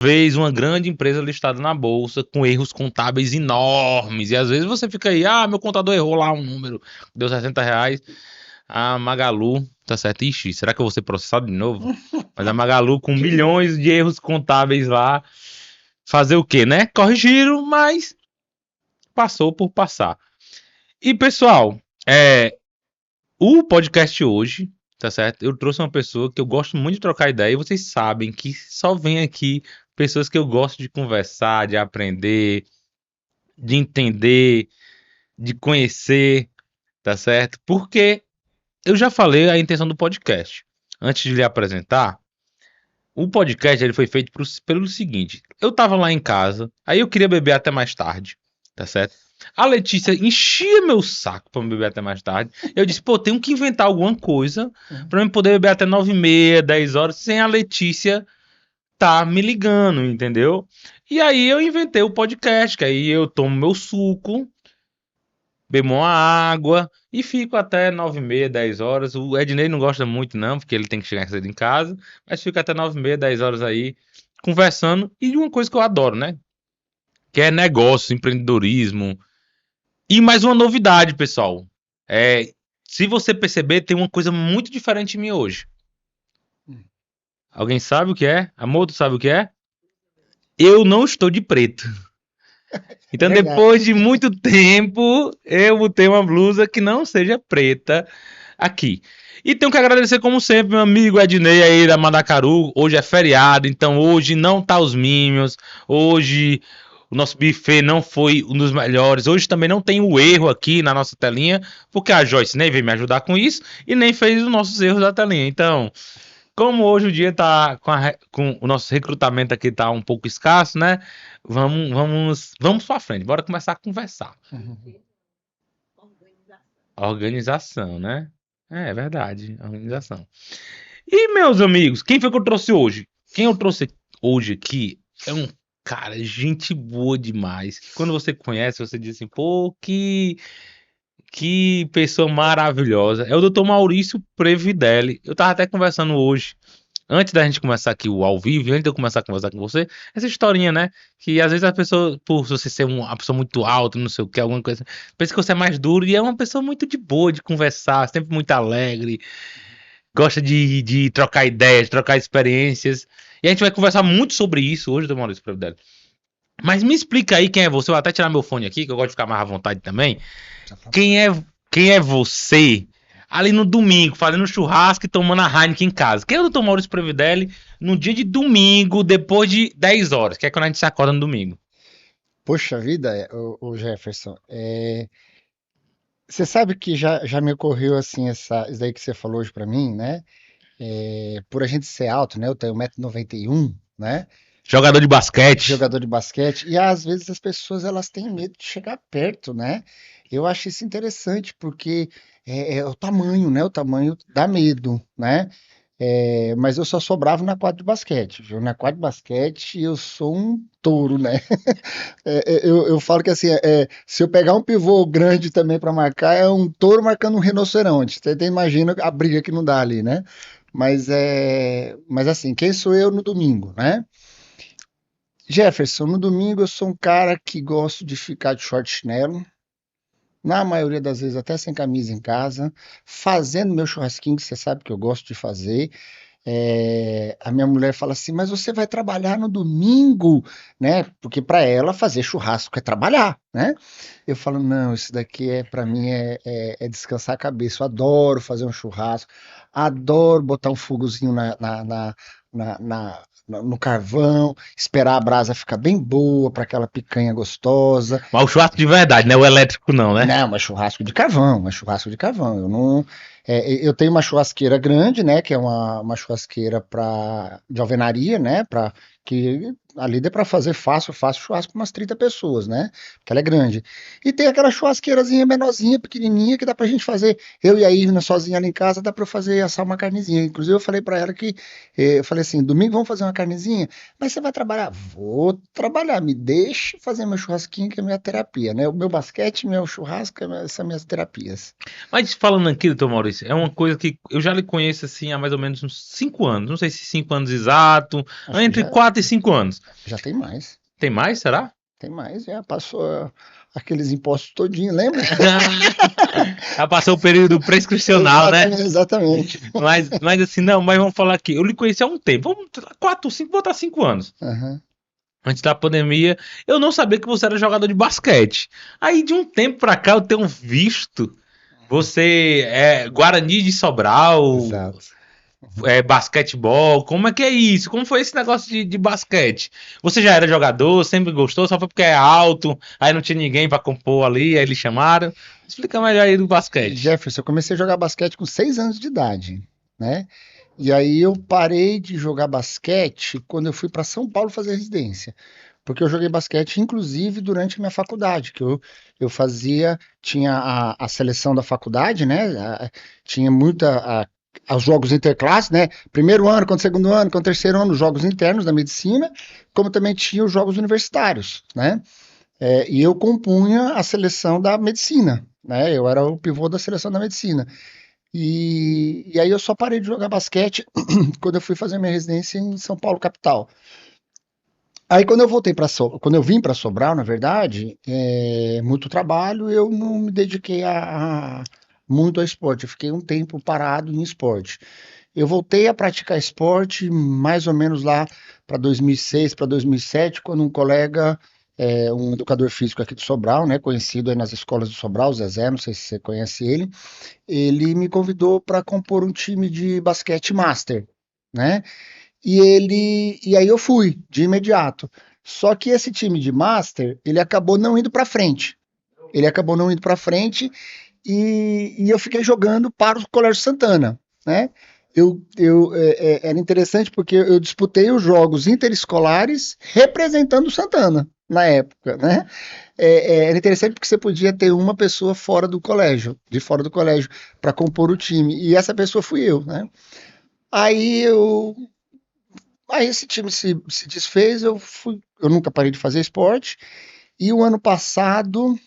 vez uma grande empresa listada na bolsa com erros contábeis enormes. E às vezes você fica aí, meu contador errou lá um número, deu R$ 60. A Magalu, tá certo? Ixi, será que eu vou ser processado de novo? Mas a Magalu com milhões de erros contábeis lá, fazer o quê, né? Corrigiram, mas passou por passar. E pessoal, o podcast hoje, tá certo? Eu trouxe uma pessoa que eu gosto muito de trocar ideia e vocês sabem que só vem aqui pessoas que eu gosto de conversar, de aprender, de entender, de conhecer, tá certo? Porque eu já falei a intenção do podcast. Antes de lhe apresentar, o podcast ele foi feito pelo seguinte: eu tava lá em casa, aí eu queria beber até mais tarde, tá certo? A Letícia enchia meu saco pra me beber até mais tarde. Eu disse, pô, tenho que inventar alguma coisa pra eu poder beber até 9h30, 10 horas, sem a Letícia tá me ligando, entendeu? E aí eu inventei o podcast, que aí eu tomo meu suco, bebo uma água e fico até 9h30, 10 horas. O Ednei não gosta muito, não, porque ele tem que chegar cedo em casa, mas fica até 9h30, 10 horas aí, conversando. E uma coisa que eu adoro, né? Que é negócio, empreendedorismo. E mais uma novidade, pessoal. Se você perceber, tem uma coisa muito diferente em mim hoje. Alguém sabe o que é? Amor, tu sabe o que é? Eu não estou de preto. É Então, verdade. depois de muito tempo, eu vou ter uma blusa que não seja preta aqui. E tenho que agradecer, como sempre, meu amigo Ednei aí da Mandacaru. Hoje é feriado, então hoje não tá os mimos. Hoje o nosso buffet não foi um dos melhores. Hoje também não tem o erro aqui na nossa telinha, porque a Joyce nem veio me ajudar com isso e nem fez os nossos erros da telinha. Então, como hoje o dia tá com o nosso recrutamento aqui tá um pouco escasso, né? Vamos para frente. Bora começar a conversar. Uhum. Organização, né? É verdade, organização. E meus amigos, quem foi que eu trouxe hoje? Quem eu trouxe hoje aqui é um cara, gente boa demais. Que quando você conhece, você diz assim, pô, que pessoa maravilhosa. É o Dr. Maurício Previdelli. Eu tava até conversando hoje, antes da gente começar aqui o ao vivo, antes de eu começar a conversar com você, essa historinha, né? Que às vezes a pessoa, por você ser uma pessoa muito alta, não sei o que, alguma coisa, pensa que você é mais duro e é uma pessoa muito de boa de conversar, sempre muito alegre, gosta de trocar ideias, trocar experiências. E a gente vai conversar muito sobre isso hoje, do Maurício Previdelli. Mas me explica aí quem é você. Eu vou até tirar meu fone aqui, que eu gosto de ficar mais à vontade também. Já tá bom. Quem é, quem é você ali no domingo, fazendo churrasco e tomando a Heineken em casa? Quem é o Dr. Maurício Previdelli no dia de domingo, depois de 10 horas, que é quando a gente se acorda no domingo? Poxa vida, o Jefferson, você sabe que já me ocorreu assim, isso daí que você falou hoje pra mim, né? Por a gente ser alto, né? Eu tenho 1,91 m, né? Jogador de basquete. Jogador de basquete, e às vezes as pessoas elas têm medo de chegar perto, né? Eu acho isso interessante porque é o tamanho, né? O tamanho dá medo, né? Mas eu só sou bravo na quadra de basquete, viu? Na quadra de basquete eu sou um touro, né? Eu falo que assim, se eu pegar um pivô grande também para marcar, é um touro marcando um rinoceronte. Você até imagina a briga que não dá ali, né? Mas assim, quem sou eu no domingo, né? Jefferson, no domingo eu sou um cara que gosto de ficar de short e chinelo, na maioria das vezes até sem camisa em casa, fazendo meu churrasquinho, que você sabe que eu gosto de fazer. A minha mulher fala assim, mas você vai trabalhar no domingo, né? Porque para ela fazer churrasco é trabalhar, né? Eu falo, não, isso daqui para mim é descansar a cabeça. Eu adoro fazer um churrasco, adoro botar um fogozinho no carvão, esperar a brasa ficar bem boa para aquela picanha gostosa. Mas o churrasco de verdade, né? O elétrico não, né? Não, mas churrasco de carvão, mas churrasco de carvão. Eu não, eu tenho uma churrasqueira grande, né, que é uma churrasqueira de alvenaria, né, para que ali dê para fazer fácil, fácil churrasco com umas 30 pessoas, né, porque ela é grande. E tem aquela churrasqueirazinha menorzinha, pequenininha, que dá pra gente fazer, eu e a Ivna sozinha ali em casa, dá pra eu fazer assar uma carnezinha. Inclusive eu falei pra ela que, eu falei assim, domingo vamos fazer uma carnezinha, mas você vai trabalhar? Vou trabalhar, me deixe fazer meu churrasquinho, que é minha terapia, né, o meu basquete, meu churrasco, são minhas terapias. Mas falando aqui, doutor Maurício, demais. É uma coisa que eu já lhe conheço assim há mais ou menos uns 5 anos. Não sei se 5 anos exato, Acho que entre já, 4 e 5 anos. já tem mais. Tem mais, será? Tem mais, já passou aqueles impostos todinho, lembra? Já passou o período prescricional, né? Exatamente, exatamente. Mas assim, não, mas vamos falar aqui. Eu lhe conheci há um tempo. Vamos, 4, 5, botar 5 anos. Aham. Antes da pandemia, eu não sabia que você era jogador de basquete. Aí, de um tempo pra cá, eu tenho visto você Guarani de Sobral, Exato. basquetebol. Como é isso? Como foi esse negócio de basquete? Você já era jogador, sempre gostou, só foi porque é alto, aí não tinha ninguém pra compor ali, aí eles chamaram. Explica melhor aí do basquete. Jefferson, eu comecei a jogar basquete com 6 anos de idade, né? E aí eu parei de jogar basquete quando eu fui para São Paulo fazer residência. Porque eu joguei basquete, inclusive, durante a minha faculdade, que eu fazia, tinha a seleção da faculdade, né? Tinha os jogos interclasses, né? Primeiro ano, quando segundo ano, quando terceiro ano, os jogos internos da medicina, como também tinha os jogos universitários, né? E eu compunha a seleção da medicina, né? Eu era o pivô da seleção da medicina. E aí eu só parei de jogar basquete quando eu fui fazer minha residência em São Paulo, capital. Aí quando eu voltei quando eu vim para Sobral, na verdade, muito trabalho, eu não me dediquei muito ao esporte. Eu fiquei um tempo parado em esporte. Eu voltei a praticar esporte mais ou menos lá para 2006, para 2007, quando um colega, um educador físico aqui de Sobral, né, conhecido aí nas escolas de Sobral, o Zezé, não sei se você conhece ele me convidou para compor um time de basquete master, né? E aí eu fui de imediato. Só que esse time de master, ele acabou não indo para frente. Ele acabou não indo para frente e eu fiquei jogando para o Colégio Santana, né? Era interessante porque eu disputei os jogos interescolares representando o Santana na época, né? Era interessante porque você podia ter uma pessoa fora do colégio, de fora do colégio, para compor o time. E essa pessoa fui eu, né? Aí eu Aí esse time se desfez, eu nunca parei de fazer esporte. E o ano passado,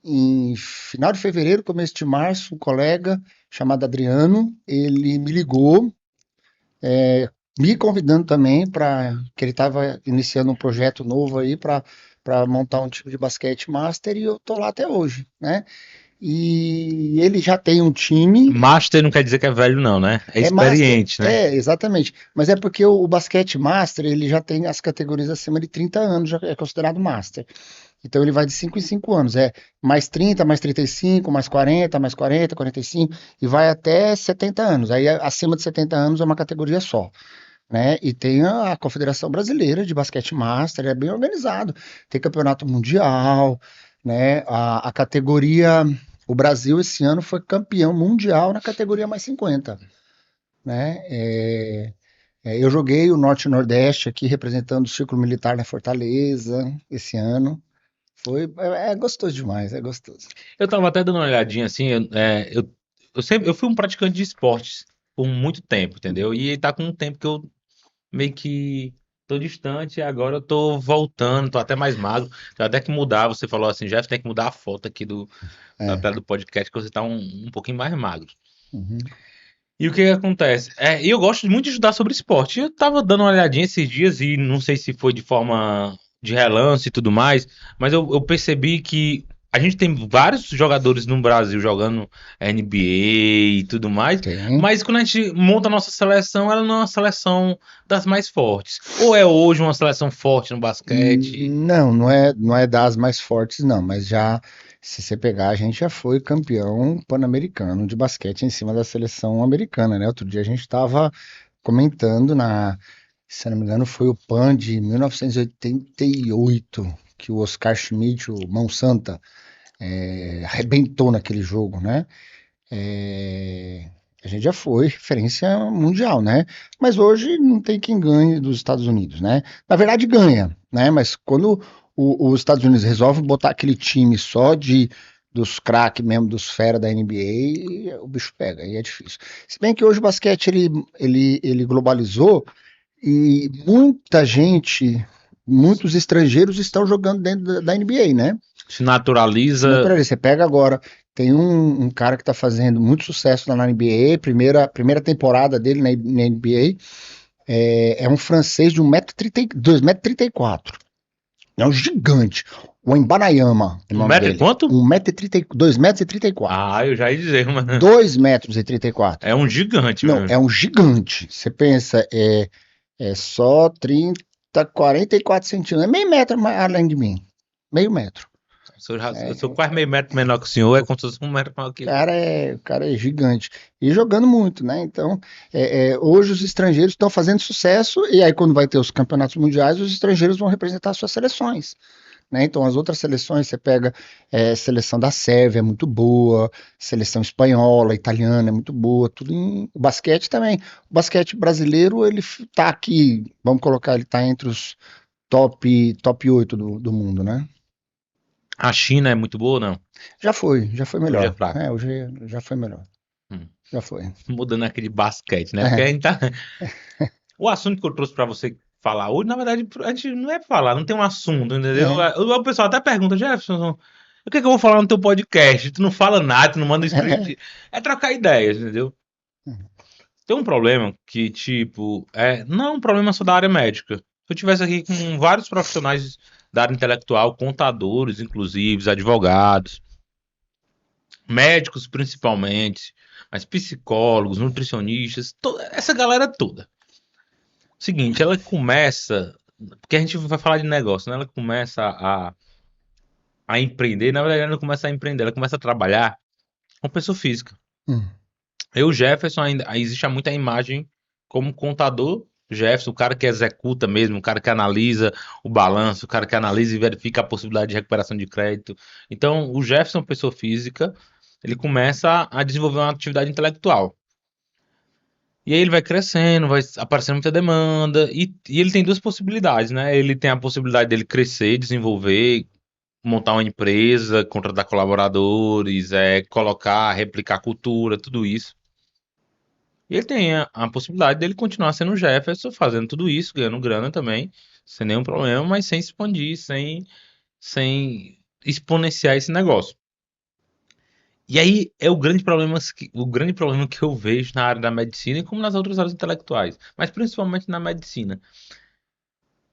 em final de fevereiro, começo de março, um colega chamado Adriano, ele me ligou, me convidando também para que ele estava iniciando um projeto novo aí para montar um time de basquete master e eu tô lá até hoje, né? E ele já tem um time. Master não quer dizer que é velho, não, né? É É master, experiente, né? exatamente. Mas é porque o basquete master, ele já tem as categorias acima de 30 anos, já é considerado master. Então ele vai de 5 em 5 anos, mais 30, mais 35, mais 40, mais 40, 45 e vai até 70 anos. Aí acima de 70 anos é uma categoria só, né? E tem a Confederação Brasileira de Basquete Master, é bem organizado. Tem campeonato mundial, né? A categoria, o Brasil esse ano foi campeão mundial na categoria mais 50, né? Eu joguei o Norte e Nordeste aqui representando o Círculo Militar na Fortaleza esse ano. É gostoso demais, é gostoso. Eu tava até dando uma olhadinha assim, eu fui um praticante de esportes por muito tempo, entendeu? E tá com um tempo que eu meio que tô distante, e agora eu tô voltando, tô até mais magro. Tem até que mudar, você falou assim, Jeff, tem que mudar a foto aqui da É. tela do podcast, que você tá um pouquinho mais magro. Uhum. E o que que acontece? Eu gosto muito de estudar sobre esporte. Eu tava dando uma olhadinha esses dias e não sei se foi de forma de relance e tudo mais, mas eu percebi que a gente tem vários jogadores no Brasil jogando NBA e tudo mais, Tem. mas quando a gente monta a nossa seleção, ela não é uma seleção das mais fortes. Ou é hoje uma seleção forte no basquete? Não, não é das mais fortes, não, mas já, se você pegar, a gente já foi campeão pan-americano de basquete em cima da seleção americana, né? Outro dia a gente estava comentando se eu não me engano, foi o PAN de 1988, que o Oscar Schmidt, o Mão Santa, arrebentou naquele jogo, né? É, a gente já foi referência mundial, né? Mas hoje não tem quem ganhe dos Estados Unidos, né? Na verdade ganha, né? Mas quando os Estados Unidos resolvem botar aquele time só dos craques mesmo, dos fera da NBA, o bicho pega, aí é difícil. Se bem que hoje o basquete ele globalizou e muita gente, muitos estrangeiros estão jogando dentro da NBA, né? Se naturaliza. Naturalmente, você pega agora, Tem um cara que está fazendo muito sucesso lá na NBA, primeira temporada dele na NBA, é um francês de 2,34 m. É um gigante. O Embanayama, é o Um nome metro e dele. quanto? 2,34 m. Ah, eu já ia dizer, mano. 2,34 m. É um gigante, Não, mano. é um gigante. Você pensa, é só 44 centímetros. É meio metro além de mim. Meio metro. Eu sou quase meio metro menor que o senhor, é como se fosse um metro maior que eu. O cara é gigante. E jogando muito, né? Então, hoje os estrangeiros estão fazendo sucesso, e aí quando vai ter os campeonatos mundiais, os estrangeiros vão representar suas seleções. Né? Então, as outras seleções, você pega seleção da Sérvia, é muito boa, seleção espanhola, italiana, é muito boa, tudo em o basquete também. O basquete brasileiro, ele tá aqui, vamos colocar, ele tá entre os top 8 do mundo, né? A China é muito boa ou não? Já foi Hoje é melhor. fraco. Hoje já foi melhor. Hum. Já foi. Mudando aquele basquete, né? Porque a É, gente tá. O assunto que eu trouxe pra você falar hoje, na verdade, a gente não é falar, não tem um assunto, entendeu? é, O pessoal até pergunta, Jefferson, o que é que eu vou falar no teu podcast? Tu não fala nada, tu não manda é. script. É trocar ideias, entendeu? Tem um problema que, tipo, não é um problema só da área médica. Se eu tivesse aqui com vários profissionais da área intelectual, contadores, inclusive, advogados, médicos principalmente, mas psicólogos, nutricionistas, essa galera toda. Seguinte, ela começa, porque a gente vai falar de negócio, né? Ela começa a empreender, na verdade ela não começa a empreender, ela começa a trabalhar com pessoa física. Hum. Eu, Jefferson, ainda existe muita imagem como contador. Jefferson, o cara que executa mesmo, o cara que analisa o balanço, o cara que analisa e verifica a possibilidade de recuperação de crédito. Então, o Jefferson, pessoa física, ele começa a desenvolver uma atividade intelectual. E aí ele vai crescendo, vai aparecendo muita demanda, e ele tem duas possibilidades, né? Ele tem a possibilidade dele crescer, desenvolver, montar uma empresa, contratar colaboradores, colocar, replicar cultura, tudo isso. E ele tem a possibilidade dele continuar sendo o Jefferson, fazendo tudo isso, ganhando grana também, sem nenhum problema, mas sem expandir, sem exponenciar esse negócio. E aí é o grande problema que eu vejo na área da medicina e como nas outras áreas intelectuais, mas principalmente na medicina.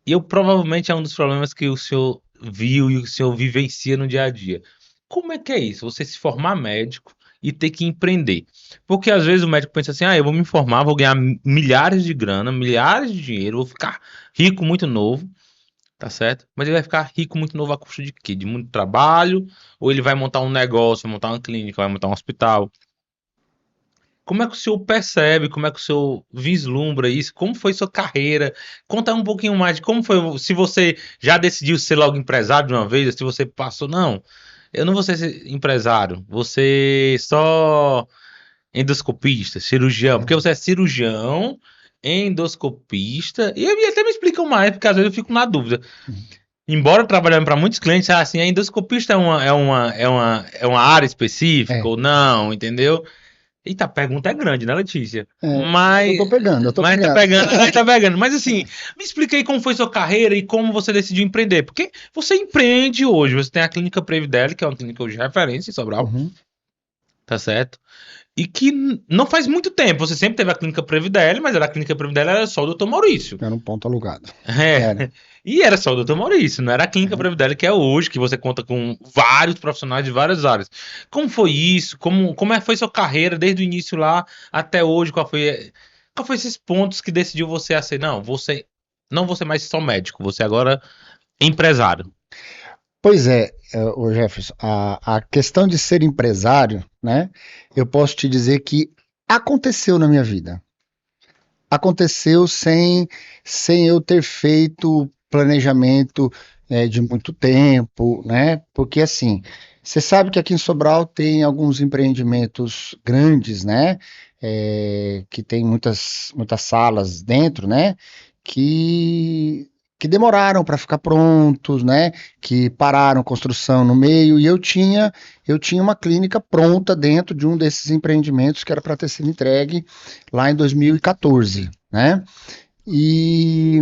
E eu provavelmente é um dos problemas que o senhor viu e o senhor vivencia no dia a dia. Como é que é isso? Você se formar médico e ter que empreender. Porque às vezes o médico pensa assim: eu vou me formar, vou ganhar milhares de grana, milhares de dinheiro, vou ficar rico muito novo, tá certo? Mas ele vai ficar rico muito novo a custo de quê? De muito trabalho? Ou ele vai montar um negócio, vai montar uma clínica, vai montar um hospital? Como é que o senhor percebe, como é que o senhor vislumbra isso? Como foi sua carreira? Conta um pouquinho mais de como foi, se você já decidiu ser logo empresário de uma vez, se você passou, não, eu não vou ser empresário, você só endoscopista, cirurgião, porque você é cirurgião, endoscopista, e até me explicam mais, porque às vezes eu fico na dúvida. Embora trabalhando para muitos clientes, assim, a endoscopista é uma área específica É, ou não, entendeu? Eita, a pergunta é grande, né, Letícia? eu Mas, tô pegando, eu tô mas tá pegando. pegando, mas tá pegando. Mas assim, me explica aí como foi sua carreira e como você decidiu empreender. Porque você empreende hoje, você tem a Clínica Previdel, que é uma clínica hoje de referência em Sobral, Uhum. tá certo? E que não faz muito tempo, você sempre teve a Clínica Previdel, mas a Clínica Previdel era só o Dr. Maurício. Era um ponto alugado. É. Era. E era só o Dr. Maurício, não era a Clínica Uhum. Previdel que é hoje, que você conta com vários profissionais de várias áreas. Como foi isso? Como foi sua carreira desde o início lá até hoje? Qual foi esses pontos que decidiu você a ser, não, você não vou ser mais só médico, você agora é empresário. Pois é, ô Jefferson, a questão de ser empresário, né? Eu posso te dizer que aconteceu na minha vida. Aconteceu sem eu ter feito planejamento de muito tempo, né? Porque assim, você sabe que aqui em Sobral tem alguns empreendimentos grandes, né? Que tem muitas salas dentro, né? Que que demoraram para ficar prontos, né? Que pararam construção no meio e eu tinha uma clínica pronta dentro de um desses empreendimentos que era para ter sido entregue lá em 2014, né? E,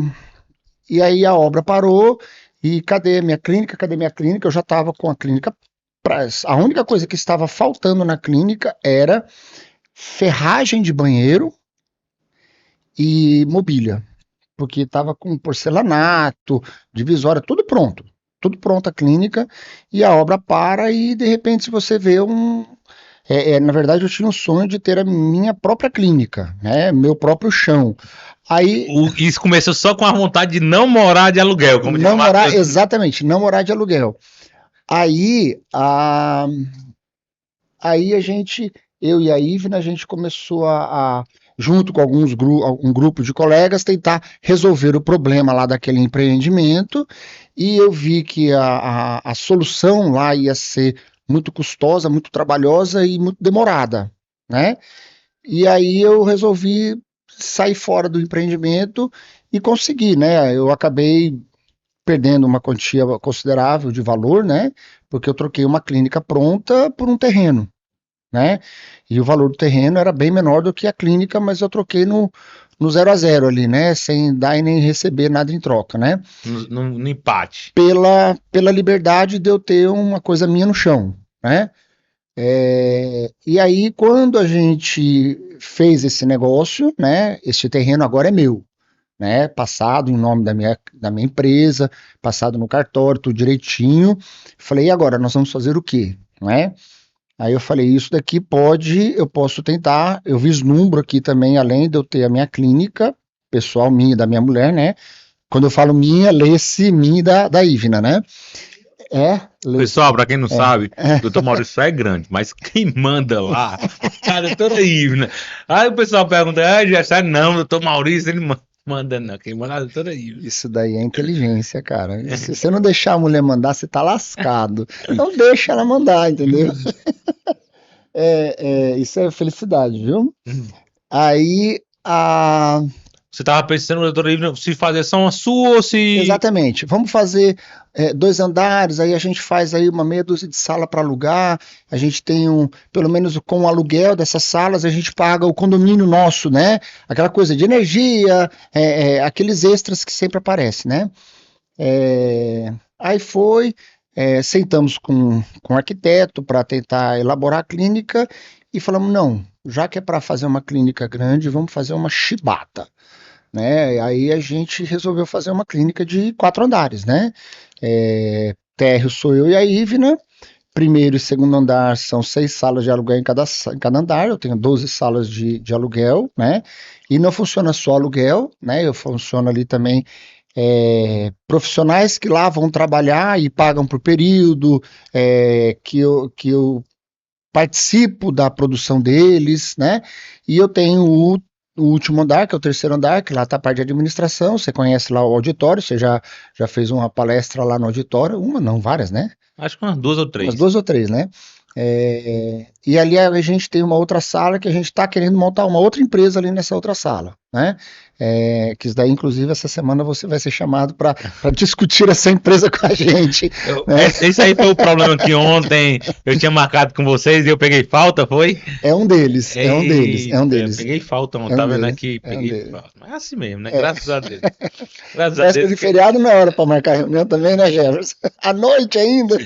e aí a obra parou e cadê minha clínica? Cadê minha clínica? Eu já estava com a clínica a única coisa que estava faltando na clínica era ferragem de banheiro e mobília, porque estava com porcelanato, divisória, tudo pronto. Tudo pronto a clínica, e a obra para, e de repente, se você vê na verdade, eu tinha um sonho de ter a minha própria clínica, né? Meu próprio chão. Aí, Isso começou só com a vontade de não morar de aluguel, como diz o não morar, Matheus. exatamente, não morar de aluguel. Aí, aí eu e a Ivna, a gente começou junto com um grupo de colegas, tentar resolver o problema lá daquele empreendimento, e eu vi que a solução lá ia ser muito custosa, muito trabalhosa e muito demorada, né? E aí eu resolvi sair fora do empreendimento e consegui, né? Eu acabei perdendo uma quantia considerável de valor, né? Porque eu troquei uma clínica pronta por um terreno, né? E o valor do terreno era bem menor do que a clínica, mas eu troquei no 0 a 0 ali, né? Sem dar e nem receber nada em troca, né? No empate. Pela liberdade de eu ter uma coisa minha no chão, né? E aí, quando a gente fez esse negócio, né? Esse terreno agora é meu, né? Passado em nome da minha empresa, passado no cartório, tudo direitinho. Falei, e agora, nós vamos fazer o quê? Não é? Aí eu falei, isso daqui eu posso tentar, eu vislumbro aqui também, além de eu ter a minha clínica, pessoal minha e da minha mulher, né? Quando eu falo minha, lê-se minha e da Ivna, né? Pessoal, pra quem não sabe, o Dr. Maurício só é grande, mas quem manda lá, cara, é toda Ivna. Aí o pessoal pergunta, já sabe, não, o Dr. Maurício, ele manda não, quem manda é toda Ivna. Isso daí é inteligência, cara. Se você não deixar a mulher mandar, você tá lascado. Não deixa ela mandar, entendeu? Isso é felicidade, viu? Aí, Você tava pensando, doutor Ivna, se fazer só uma sua ou se... exatamente. Vamos fazer 2 andares, aí a gente faz aí uma meia dúzia de sala para alugar, a gente tem pelo menos com o aluguel dessas salas, a gente paga o condomínio nosso, né? Aquela coisa de energia, aqueles extras que sempre aparecem, né? Aí sentamos com o arquiteto para tentar elaborar a clínica e falamos, não, já que é para fazer uma clínica grande, vamos fazer uma chibata, né? Aí a gente resolveu fazer uma clínica de 4 andares, né? Térreo sou eu e a Ivna. Primeiro e segundo andar são 6 salas de aluguel em cada andar. Eu tenho 12 salas de aluguel, né? E não funciona só aluguel, né? Eu funciono ali também profissionais que lá vão trabalhar e pagam por período, que eu participo da produção deles, né? E eu tenho o último andar, que é o terceiro andar, que lá está a parte de administração. Você conhece lá o auditório, você já fez uma palestra lá no auditório, uma não, várias, né? Acho que umas 2 ou 3. Umas 2 ou 3, né? E ali a gente tem uma outra sala que a gente está querendo montar uma outra empresa ali nessa outra sala, né? Que isso daí, inclusive, essa semana você vai ser chamado para discutir essa empresa com a gente. Né? Esse aí foi o problema que ontem eu tinha marcado com vocês e eu peguei falta, foi? É um deles. Peguei falta, não tá vendo aqui? Peguei falta. Mas é assim mesmo, né? Graças a Deus. Graças a Deus. De feriado não é hora para marcar reunião também, né, Jefferson? À noite ainda.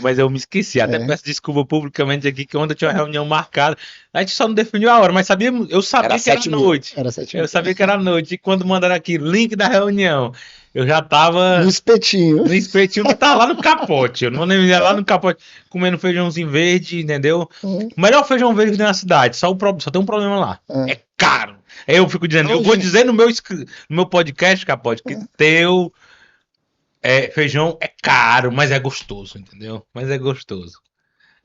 Mas eu me esqueci, até peço desculpa publicamente aqui que ontem eu tinha uma reunião marcada. A gente só não definiu a hora, mas eu sabia que era noite. Eu sabia que era noite. E quando mandaram aqui link da reunião, eu já tava. No espetinho. No espetinho, mas tava lá no capote. Eu não lembro, lá no capote, comendo feijãozinho verde, entendeu? O melhor feijão verde que tem na cidade. Só tem um problema lá. É caro. Aí eu fico dizendo, eu vou dizer no meu podcast, capote, que teu. Feijão é caro, mas é gostoso, entendeu? Mas é gostoso.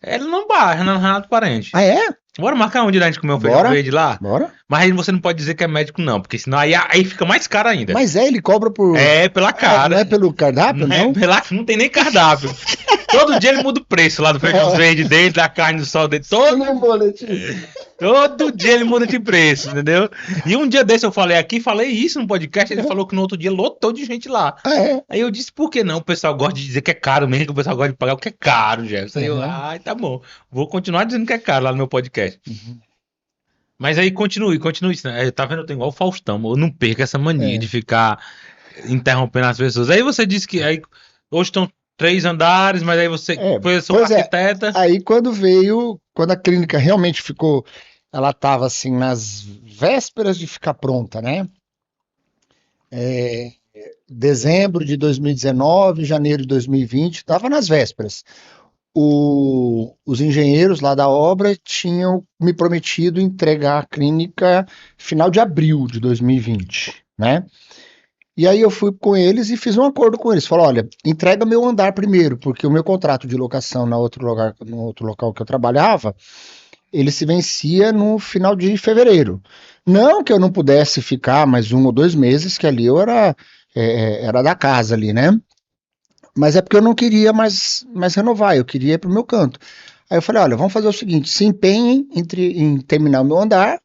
Ele não barra, não, Renato Parente. Ah, é? Bora marcar onde a gente comer o feijão verde lá? Bora. Mas aí você não pode dizer que é médico, não, porque senão aí fica mais caro ainda. Mas ele cobra por... pela cara. Não é pelo cardápio, não? Não tem nem cardápio. Todo dia ele muda o preço lá do feijão verde dele, da carne do sol dele. Todo dia ele muda de preço, entendeu? E um dia desse eu falei isso no podcast, ele falou que no outro dia lotou de gente lá. Aí eu disse, por que não? O pessoal gosta de dizer que é caro mesmo, que o pessoal gosta de pagar o que é caro, Jefferson. Aí eu, tá bom. Vou continuar dizendo que é caro lá no meu podcast. Mas aí continue. Tá vendo? Eu tenho igual o Faustão, eu não perco essa mania de ficar interrompendo as pessoas. Aí você disse que hoje estão 3 andares, mas aí você foi sua Pois é. arquiteta. Aí quando a clínica realmente ficou, ela estava assim nas vésperas de ficar pronta, né? Dezembro de 2019, janeiro de 2020, estava nas vésperas. Os engenheiros lá da obra tinham me prometido entregar a clínica final de abril de 2020, né? E aí eu fui com eles e fiz um acordo com eles. Falei, olha, entrega meu andar primeiro, porque o meu contrato de locação no outro local que eu trabalhava, ele se vencia no final de fevereiro. Não que eu não pudesse ficar mais 1 ou 2 meses, que ali eu era da casa ali, né? Mas é porque eu não queria mais renovar, eu queria ir pro meu canto. Aí eu falei, olha, vamos fazer o seguinte, se empenhem em terminar o meu andar.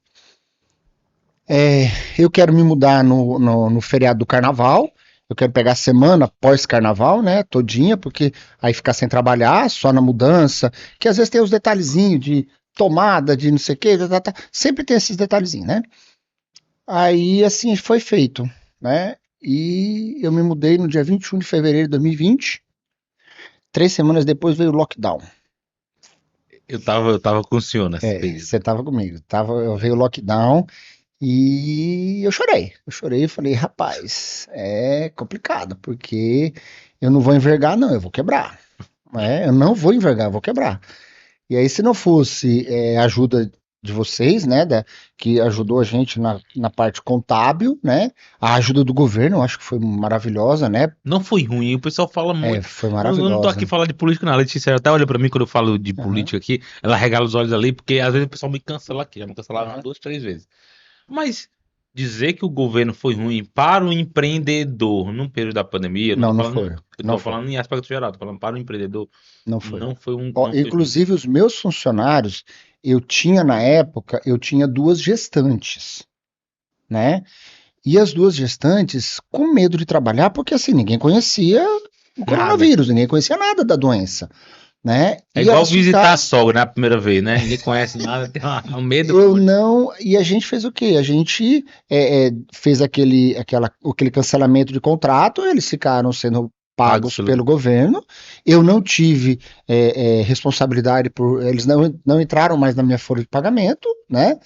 Eu quero me mudar no feriado do carnaval. Eu quero pegar a semana pós-carnaval, né? Todinha, porque aí ficar sem trabalhar, só na mudança, que às vezes tem os detalhezinhos de tomada, de não sei o quê, sempre tem esses detalhezinhos, né? Aí, assim, foi feito, né? E eu me mudei no dia 21 de fevereiro de 2020. 3 semanas depois veio o lockdown. Eu tava com o senhor nesse período. Você tava comigo. Veio o lockdown e eu chorei. Eu chorei e falei, rapaz, é complicado, porque eu não vou envergar, não, eu vou quebrar. Eu não vou envergar, eu vou quebrar. E aí, se não fosse a ajuda de vocês, né, que ajudou a gente na parte contábil, né, a ajuda do governo, eu acho que foi maravilhosa, né, Não foi ruim, o pessoal fala muito. foi Eu não tô aqui maravilhosa. falando de política, não. A Letícia até olha pra mim quando eu falo de Aham, política aqui, ela regala os olhos ali, porque às vezes o pessoal me cancela aqui, já me cancelaram aham. 2, 3 vezes. Mas dizer que o governo foi ruim para o empreendedor num período da pandemia, eu não Não, tô não falando, foi, eu não tô foi, falando em aspecto geral, tô falando para o empreendedor, não foi. não foi Ó, não foi ruim. inclusive, os meus funcionários, na época, eu tinha 2 gestantes, né, e as 2 gestantes com medo de trabalhar, porque assim, ninguém conhecia o Nada. coronavírus, ninguém conhecia nada da doença, né? É E igual elas visitar a ficaram. sogra na primeira vez, né? Ninguém conhece nada, tem um medo Eu forte. não. E a gente fez o quê? A gente fez aquele cancelamento de contrato, eles ficaram sendo Pagos pagos pelo. pelo governo. Eu não tive responsabilidade por. Eles não entraram mais na minha folha de pagamento, né?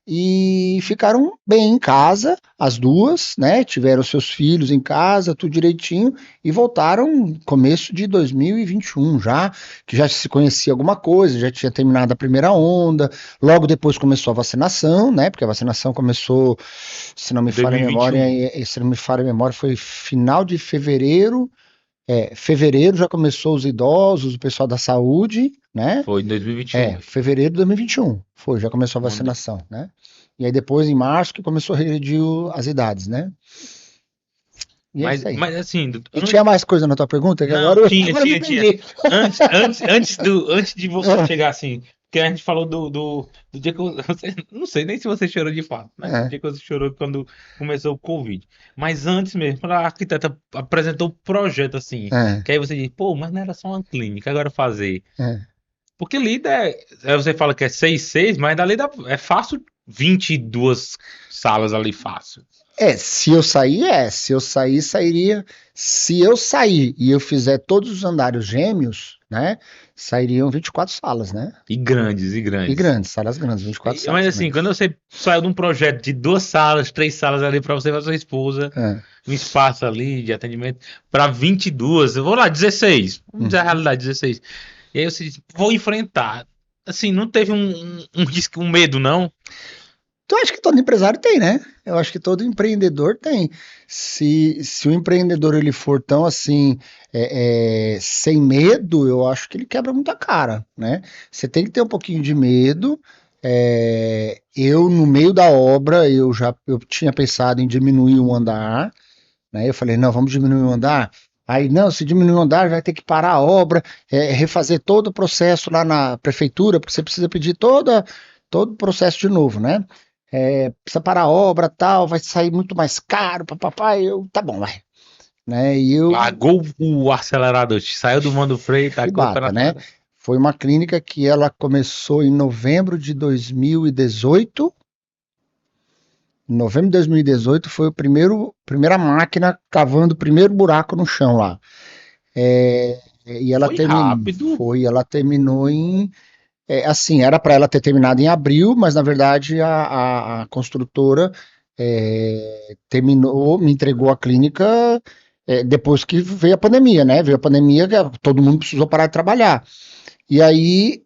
E ficaram bem em casa, as duas, né? Tiveram seus filhos em casa, tudo direitinho, e voltaram no começo de 2021 já, que já se conhecia alguma coisa, já tinha terminado a primeira onda, logo depois começou a vacinação, né? Porque a vacinação começou, se não me Em falha a memória, 2021. se não me falha a memória, foi final de fevereiro. Fevereiro já começou os idosos, o pessoal da saúde, né? Foi em 2021. Fevereiro de 2021. Foi, já começou a Onde... vacinação, né? E aí depois, em março, que começou a regredir as idades, né? E é isso aí. Mas assim, E tinha mais coisa na tua pergunta? Que não, agora eu, tinha, agora eu me tinha, tinha. perdi. Antes de você chegar assim, porque a gente falou do dia que não sei nem se você chorou de fato, né? O É, dia que você chorou quando começou o Covid. Mas antes mesmo, quando a arquiteta apresentou o projeto assim, é, que aí você diz, pô, mas não era só uma clínica, agora fazer. é. Porque lida você fala que é 6 mas dali é fácil 22 salas ali fácil. Se eu sair, Se eu sair, sairia. Se eu sair e eu fizer todos os andares gêmeos, né? Sairiam 24 salas, né? E grandes, e E grandes. grandes, salas grandes, 24 Mas salas assim, quando grandes. você saiu de um projeto de 2 salas, 3 salas ali pra você e pra sua esposa, É. um espaço ali de atendimento pra 22, eu vou lá, 16. Vamos dizer a Uhum. realidade, 16. E aí você disse, vou enfrentar. Assim, não teve um risco, um medo, não? Então, eu acho que todo empresário tem, né? Eu acho que todo empreendedor tem. Se o empreendedor ele for tão assim, sem medo, eu acho que ele quebra muita cara, né? Você tem que ter um pouquinho de medo. Eu, no meio da obra, eu tinha pensado em diminuir um andar, né? Eu falei, não, vamos diminuir um andar. Aí, não, se diminuir um andar, vai ter que parar a obra, refazer todo o processo lá na prefeitura, porque você precisa pedir todo o processo de novo, né? Precisa parar a obra, tal, vai sair muito mais caro, papapá, tá bom, vai, né? E eu Largou o acelerador, saiu do mando freio, tacou o pé no chibata, né? acelerador. Foi uma clínica que ela começou em novembro de 2018. Em novembro de 2018 foi primeira máquina cavando o primeiro buraco no chão lá. E ela Foi rápido. ela terminou em, assim, era para ela ter terminado em abril, mas na verdade a construtora terminou, me entregou a clínica depois que veio a pandemia, né? Veio a pandemia, que todo mundo precisou parar de trabalhar. E aí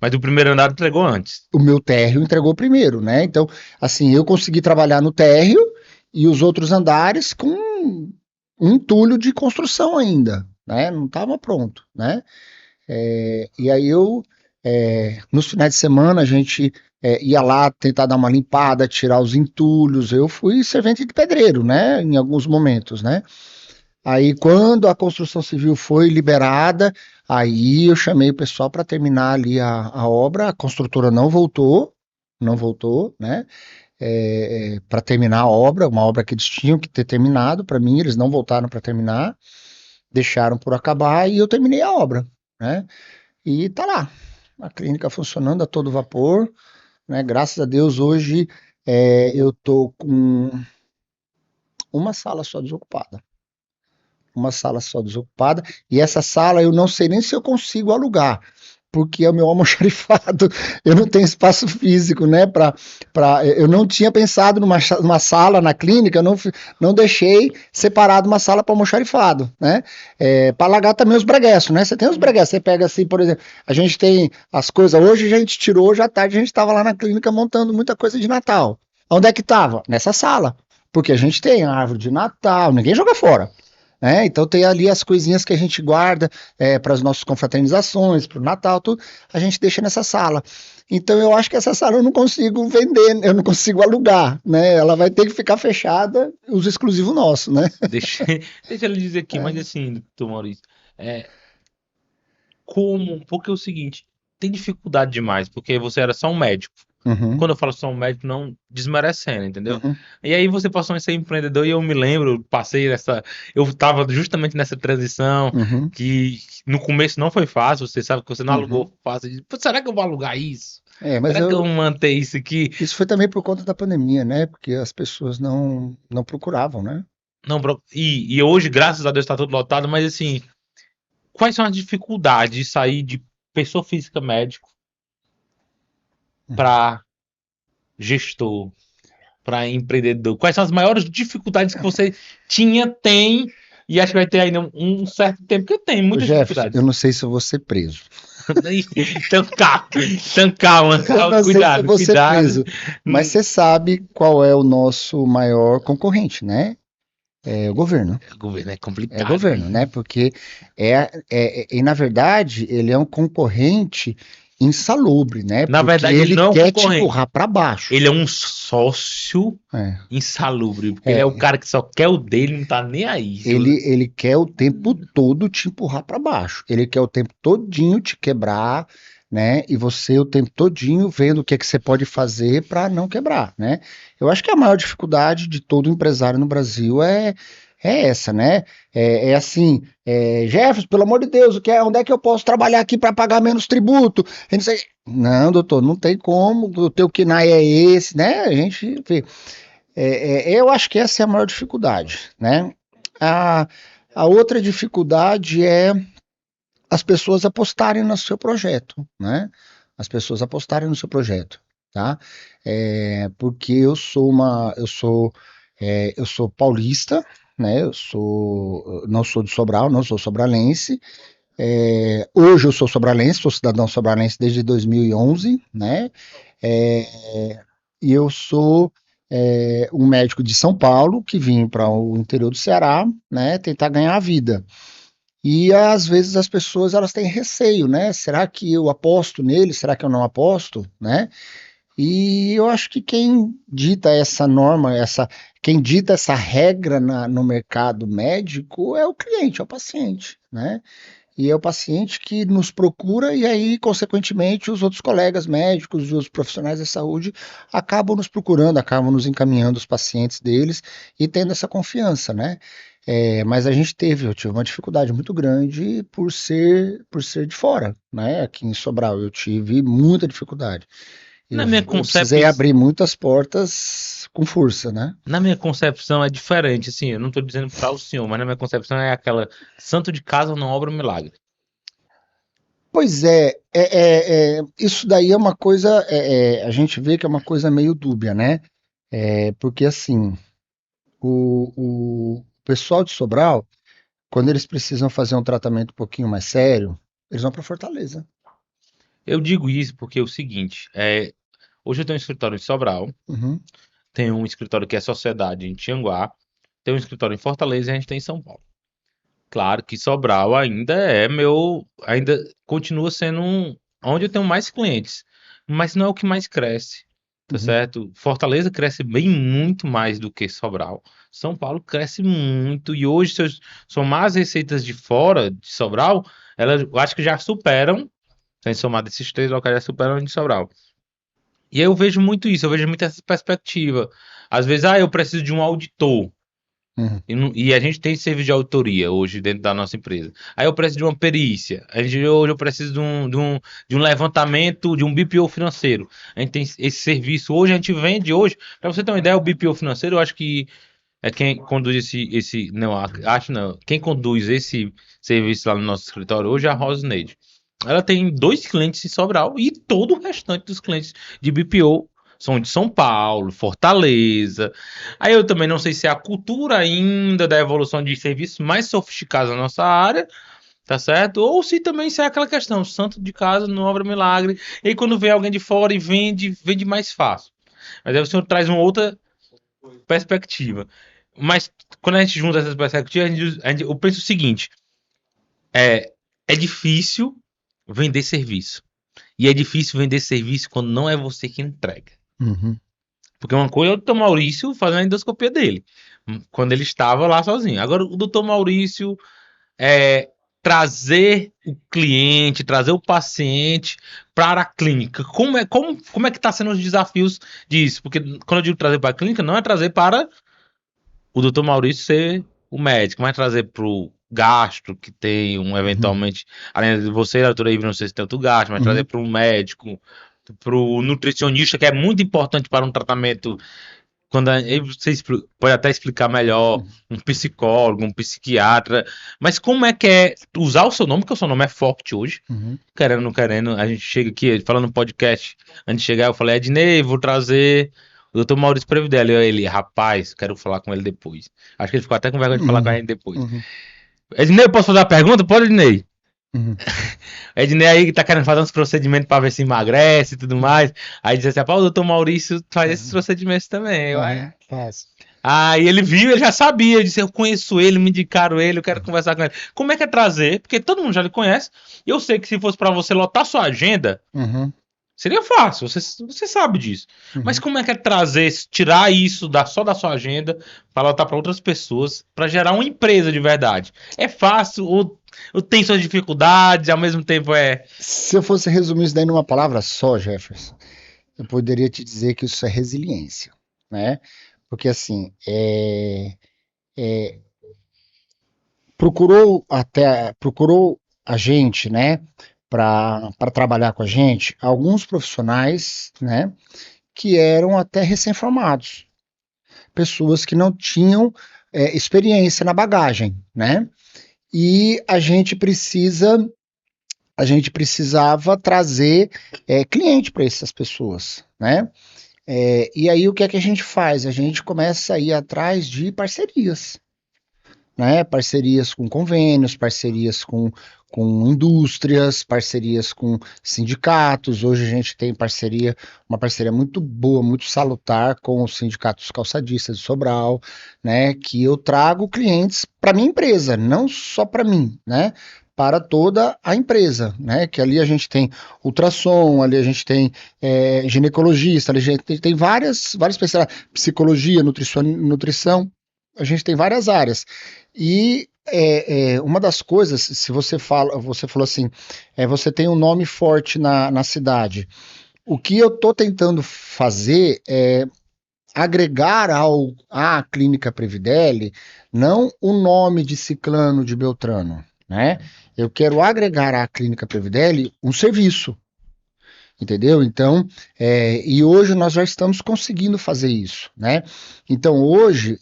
Mas o primeiro andar entregou antes. o meu térreo entregou primeiro, né? Então, assim, eu consegui trabalhar no térreo e os outros andares com um entulho de construção ainda, né? Não estava pronto, né? E aí nos finais de semana, a gente ia lá tentar dar uma limpada, tirar os entulhos. Eu fui servente de pedreiro, né? Em alguns momentos, né? Aí, quando a construção civil foi liberada, aí eu chamei o pessoal para terminar ali a obra. A construtora não voltou, né? Para terminar a obra, uma obra que eles tinham que ter terminado. Para mim, eles não voltaram para terminar, deixaram por acabar e eu terminei a obra, né? E tá lá, a clínica funcionando a todo vapor, né? Graças a Deus, hoje eu tô com uma sala só desocupada. Uma sala só desocupada, e essa sala eu não sei nem se eu consigo alugar, porque é o meu almoxarifado, eu não tenho espaço físico, né, eu não tinha pensado numa sala na clínica, eu não deixei separado uma sala para almoxarifado, né, para alagar também os bregueços, né, você tem os bregueços, você pega assim, por exemplo, a gente tem as coisas, hoje a gente tirou, hoje à tarde a gente estava lá na clínica montando muita coisa de Natal, onde é que estava? Nessa sala, porque a gente tem a árvore de Natal, ninguém joga fora, então tem ali as coisinhas que a gente guarda para as nossas confraternizações, para o Natal, tudo, a gente deixa nessa sala. Então eu acho que essa sala eu não consigo vender, eu não consigo alugar, né? Ela vai ter que ficar fechada, uso exclusivo nosso, né? Deixa, deixa ele dizer aqui, mas assim, doutor Maurício, é, como? Porque é o seguinte, tem dificuldade demais, porque você era só um médico. Uhum, Quando eu falo só um médico, não desmerecendo, entendeu? uhum, E aí você passou a ser empreendedor e eu me lembro, eu passei nessa, eu estava justamente nessa transição uhum, que no começo não foi fácil, você sabe que você não uhum. alugou fácil. E, "Pô, será que eu vou alugar isso? Mas Será que eu vou manter isso aqui? isso foi também por conta da pandemia, né? Porque as pessoas não procuravam, né? Não, e hoje, graças a Deus, está tudo lotado, mas assim, quais são as dificuldades de sair de pessoa física médico Uhum. para gestor, para empreendedor? Quais são as maiores dificuldades que você tinha, tem e acho que vai ter ainda um certo tempo que eu tenho Ô muitas Jefferson, eu dificuldades. não sei se eu vou ser preso. Então calma, então calma, Eu calma, não sei se eu cuidado, vou ser cuidado. preso, mas Hum, você sabe qual é o nosso maior concorrente, né? É o governo. O governo é É o complicado, governo, né? hein? Porque na verdade, ele é um concorrente insalubre, né? Na Porque verdade, ele ele não é um quer te concorrente, empurrar para baixo. ele é um sócio É, insalubre, porque ele é o é. cara que só quer o dele, não tá nem aí. Ele quer o tempo todo te empurrar para baixo. Ele quer o tempo todinho te quebrar, né? E você o tempo todinho vendo o que é que você pode fazer para não quebrar, né? Eu acho que a maior dificuldade de todo empresário no Brasil é essa, né? É assim, Jefferson, pelo amor de Deus, onde é que eu posso trabalhar aqui para pagar menos tributo? Eu não sei. Não, doutor, não tem como. O teu KNAI é esse, né? A gente vê. Eu acho que essa é a maior dificuldade, né? A, a outra dificuldade é as pessoas apostarem no seu projeto, né? As pessoas apostarem no seu projeto, tá? Porque eu sou paulista, né? Não sou de Sobral, não sou sobralense. Hoje eu sou sobralense, sou cidadão sobralense desde 2011, né? E eu sou um médico de São Paulo que vim para o interior do Ceará, né? Tentar ganhar a vida. E às vezes as pessoas elas têm receio, né? Será que eu aposto nele? Será que eu não aposto, né? E eu acho que quem dita essa norma, quem dita essa regra no mercado médico é o cliente, é o paciente, né? E é o paciente que nos procura e aí, consequentemente, os outros colegas médicos, os profissionais da saúde acabam nos procurando, acabam nos encaminhando os pacientes deles e tendo essa confiança, né? Mas eu tive uma dificuldade muito grande por ser de fora, né? Aqui em Sobral eu tive muita dificuldade. Na minha Eu precisei concepção, abrir muitas portas com força, né? na minha concepção é diferente, assim, eu não tô dizendo para o senhor, mas na minha concepção é aquela santo de casa não obra um milagre. Pois é, isso daí é uma coisa, a gente vê que é uma coisa meio dúbia, né? Porque assim, o pessoal de Sobral, quando eles precisam fazer um tratamento um pouquinho mais sério, eles vão para Fortaleza. Eu digo isso porque é o seguinte, hoje eu tenho um escritório em Sobral, Uhum, tenho um escritório que é Sociedade em Tianguá, tenho um escritório em Fortaleza e a gente tem em São Paulo. Claro que Sobral ainda continua sendo onde eu tenho mais clientes, mas não é o que mais cresce, tá uhum, certo? Fortaleza cresce bem muito mais do que Sobral. São Paulo cresce muito e hoje, se eu somar as receitas de fora de Sobral, elas eu acho que já superam, sem somar desses três locais, já superam a de Sobral. E aí eu vejo muito isso, eu vejo muito essa perspectiva. Às vezes, eu preciso de um auditor. uhum, E a gente tem serviço de auditoria hoje dentro da nossa empresa. Aí eu preciso de uma perícia. Hoje eu preciso de um levantamento, de um BPO financeiro. A gente tem esse serviço hoje, a gente vende hoje. Para você ter uma ideia, o BPO financeiro, eu acho que é quem conduz não, acho não. Quem conduz esse serviço lá no nosso escritório hoje é a Rosneide. Ela tem 2 clientes em Sobral e todo o restante dos clientes de BPO são de São Paulo, Fortaleza. Aí eu também não sei se é a cultura ainda da evolução de serviços mais sofisticados na nossa área, tá certo? Ou se também se é aquela questão, santo de casa não obra milagre. E aí quando vem alguém de fora e vende mais fácil. Mas aí o senhor traz uma outra perspectiva. Mas quando a gente junta essas perspectivas, eu penso o seguinte: é, é difícil vender serviço. E é difícil vender serviço quando não é você que entrega. uhum. Porque uma coisa é o doutor Maurício fazendo a endoscopia dele, quando ele estava lá sozinho. Agora, o doutor Maurício é trazer o cliente, trazer o paciente para a clínica. Como é que está sendo os desafios disso? Porque quando eu digo trazer para a clínica, não é trazer para o doutor Maurício ser o médico, mas trazer para o gastro, que tem Uhum, eventualmente, além de você, doutora Ivy, não sei se tem outro gasto, mas trazer uhum, para um médico, para o nutricionista, que é muito importante para um tratamento. Aí você pode até explicar melhor, uhum, um psicólogo, um psiquiatra, mas como é que é usar o seu nome, porque o seu nome é forte hoje, uhum, querendo ou não querendo, a gente chega aqui, falando no podcast, antes de chegar eu falei, Ednei, vou trazer o doutor Maurício Previdelli, e ele, rapaz, quero falar com ele depois. Acho que ele ficou até com vergonha de falar com a uhum, gente depois. uhum, Ednei, eu posso fazer uma pergunta? Pode, Ednei? uhum, Ednei aí que tá querendo fazer uns procedimentos pra ver se emagrece e tudo uhum, mais. Aí diz assim, pá, o doutor Maurício faz esses uhum, procedimentos também. uhum, fácil. Aí ele viu, ele já sabia, ele disse, eu conheço ele, me indicaram ele, eu quero conversar com ele. Como é que é trazer? Porque todo mundo já lhe conhece. E eu sei que se fosse pra você lotar sua agenda, Uhum, seria fácil, você sabe disso. Mas uhum. como é que é trazer, tirar isso só da sua agenda para lotar para outras pessoas, para gerar uma empresa de verdade? É fácil ou tem suas dificuldades, ao mesmo tempo é. Se eu fosse resumir isso daí numa palavra só, Jefferson, eu poderia te dizer que isso é resiliência, né? Porque assim, procurou a gente, né, para trabalhar com a gente, alguns profissionais, né, que eram até recém-formados, pessoas que não tinham experiência na bagagem, né? E a gente precisava trazer cliente para essas pessoas, né? E aí o que é que a gente faz? A gente começa a ir atrás de parcerias, né? Parcerias com convênios, parcerias com indústrias, parcerias com sindicatos. Hoje a gente tem uma parceria muito boa, muito salutar com os sindicatos calçadistas de Sobral, né? Que eu trago clientes para minha empresa, não só para mim, né? Para toda a empresa, né? Que ali a gente tem ultrassom, ali a gente tem ginecologista, ali a gente tem várias especialidades, psicologia, nutrição, a gente tem várias áreas. E uma das coisas, se você falou assim, você tem um nome forte na cidade. O que eu estou tentando fazer é agregar à Clínica Previdelli não o nome de Ciclano de Beltrano, né? Eu quero agregar à Clínica Previdelli um serviço. entendeu? Então, e hoje nós já estamos conseguindo fazer isso, né? Então, hoje,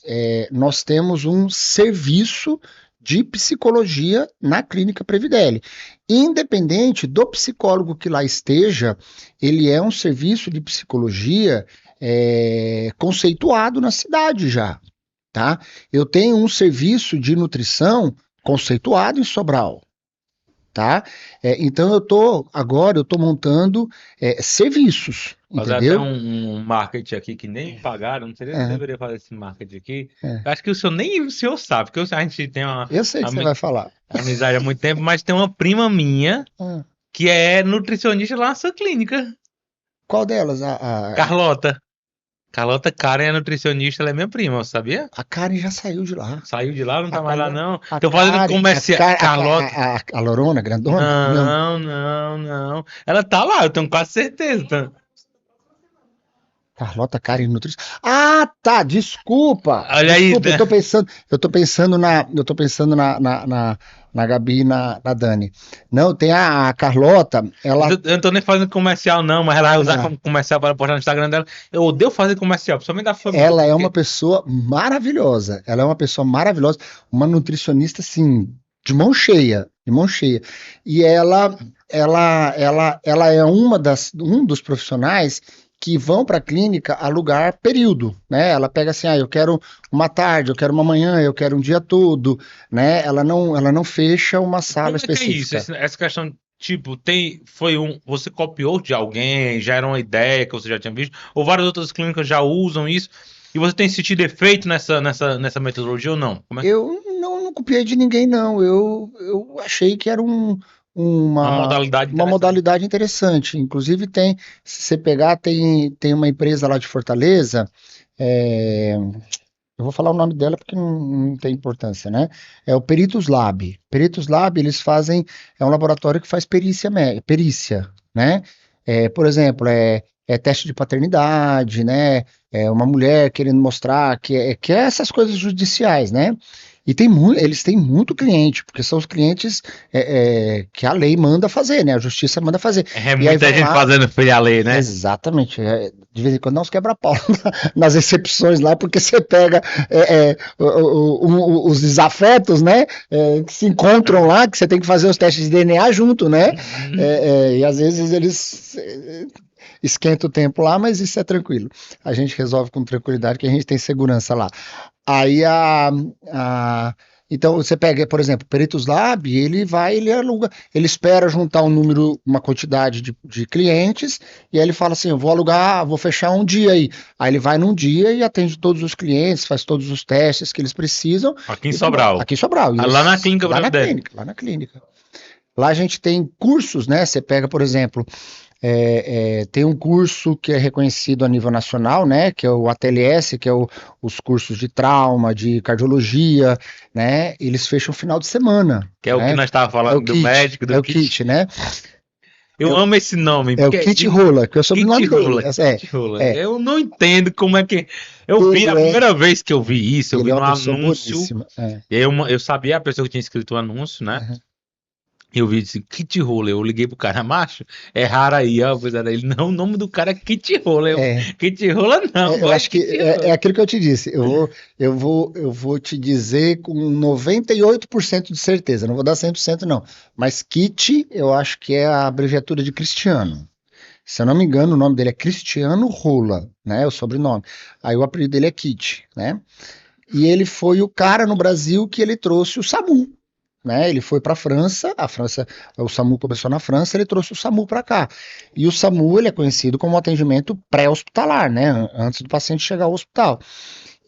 nós temos um serviço de psicologia na Clínica Previdele. Independente do psicólogo que lá esteja, ele é um serviço de psicologia conceituado na cidade já, tá? Eu tenho um serviço de nutrição conceituado em Sobral, tá? Então eu tô montando serviços, Fazer até entendeu? um marketing aqui que nem pagaram. Não sei se eu É, deveria fazer esse marketing aqui. é. Eu acho que o senhor nem o senhor sabe, porque a gente tem uma Eu sei que você vai falar. amizade há muito tempo, mas tem uma prima minha Ah, que é nutricionista lá na sua clínica. qual delas? Carlota. Carlota Karen é nutricionista, ela é minha prima, sabia? A Karen já saiu de lá. Saiu de lá, não A tá mais lá Karen, não. a Tô fazendo Karen, comercial. Carlota. a Lorona, grandona? Não. Não. Ela tá lá, eu tenho quase certeza. Carlota Karen Nutrição. Ah, tá, desculpa. Olha aí, Desculpa, né? eu tô pensando na Gabi e na Dani. Não, tem a Carlota, ela. Eu não tô nem fazendo comercial, não, mas ela vai usar Ah, como comercial para postar no Instagram dela. Eu odeio fazer comercial, principalmente da família. ela é uma pessoa maravilhosa. Ela é uma pessoa maravilhosa, uma nutricionista assim, de mão cheia, de mão cheia. E ela é um dos profissionais que vão para a clínica alugar período, né? Ela pega assim, eu quero uma tarde, eu quero uma manhã, eu quero um dia todo, né? Ela não fecha uma sala Como é que é isso? específica. Essa questão, tipo, você copiou de alguém, já era uma ideia que você já tinha visto, ou várias outras clínicas já usam isso, e você tem sentido efeito nessa metodologia ou não? Como é Eu não copiei de ninguém, não. Eu achei que era uma uma, modalidade uma interessante? modalidade interessante. Inclusive, se você pegar, tem uma empresa lá de Fortaleza, é, eu vou falar o nome dela porque não tem importância, né? É o Peritus Lab. Peritus Lab, eles fazem, é um laboratório que faz perícia, né? Por exemplo, é teste de paternidade, né? É uma mulher querendo mostrar que é essas coisas judiciais, né? E eles têm muito cliente, porque são os clientes que a lei manda fazer, né? A justiça manda fazer. É E aí muita vão gente lá, fazendo feia a lei, né? exatamente. De vez em quando dá uns quebra-pau nas recepções lá, porque você pega os desafetos, né? Que se encontram lá, que você tem que fazer os testes de DNA junto, né? Uhum. E às vezes eles esquentam o tempo lá, mas isso é tranquilo. A gente resolve com tranquilidade, que a gente tem segurança lá. Aí então você pega, por exemplo, o Peritus Lab, ele aluga, ele espera juntar uma quantidade de clientes, e aí ele fala assim, eu vou alugar, vou fechar um dia aí. Aí ele vai num dia e atende todos os clientes, faz todos os testes que eles precisam, Aqui em e pronto. Sobral. Aqui em Sobral. Lá na clínica Previdência. Lá na clínica. Lá a gente tem cursos, né? Você pega, por exemplo, tem um curso que é reconhecido a nível nacional, né? Que é o ATLS, que é os cursos de trauma, de cardiologia, né? Eles fecham final de semana, Que é o que né? nós estávamos É o falando do kit, médico, é do o kit. kit, né? Eu amo esse nome, É o porque kit rola, que é o sobrenome kit dele. rola, kit rola. É, Eu não entendo como é que. Eu vi, a ele é, primeira vez que eu vi isso, eu ele vi é no uma pessoa anúncio. boníssima. Eu sabia a pessoa que tinha escrito o anúncio, né? Eu vi disse kit rola. Eu liguei pro cara, macho, é raro aí, ó. Pois era ele, não, o nome do cara é kit rola. É, Kit rola não, eu vai acho que kit é rola. aquilo que eu te disse. Eu vou te dizer com 98% de certeza. Não vou dar 100% não. Mas Kit, eu acho que é a abreviatura de Cristiano. Se eu não me engano, o nome dele é Cristiano Rola, né? O sobrenome. Aí o apelido dele é Kit, né? E ele foi o cara no Brasil que ele trouxe o SAMU, né? Ele foi para a França, o SAMU começou na França, ele trouxe o SAMU para cá. E o SAMU, ele é conhecido como atendimento pré-hospitalar, né? Antes do paciente chegar ao hospital.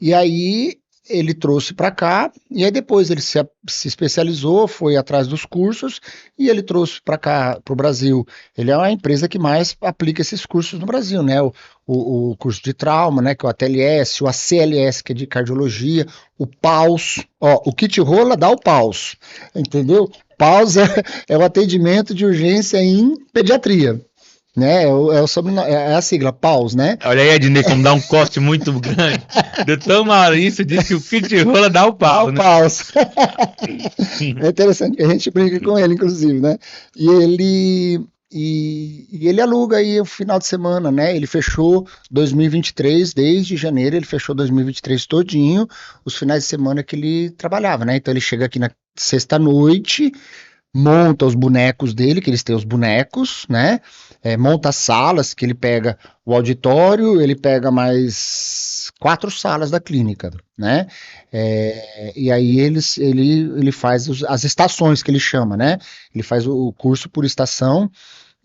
E aí ele trouxe para cá, e aí depois ele se especializou, foi atrás dos cursos, e ele trouxe para cá, para o Brasil. Ele é a empresa que mais aplica esses cursos no Brasil, né? O curso de trauma, né? Que é o ATLS, o ACLS, que é de cardiologia, o PAUS. Ó, o kit rola dá o PAUS, entendeu? PAUS é o atendimento de urgência em pediatria, né? É a sigla, PAUS, né? Olha aí, Ednei, como dá um corte muito grande. Doutor Maurício disse que o kit rola dá o Dá pau, o né? PAUS. É interessante que a gente brinca com ele, inclusive, né? E E ele aluga aí o final de semana, né? Ele fechou 2023, desde janeiro, ele fechou 2023 todinho, os finais de semana que ele trabalhava, né? Então ele chega aqui na sexta-noite, monta os bonecos dele, que eles têm os bonecos, né? Monta as salas, que ele pega o auditório, ele pega mais 4 salas da clínica, né? E aí ele faz as estações que ele chama, né? Ele faz o curso por estação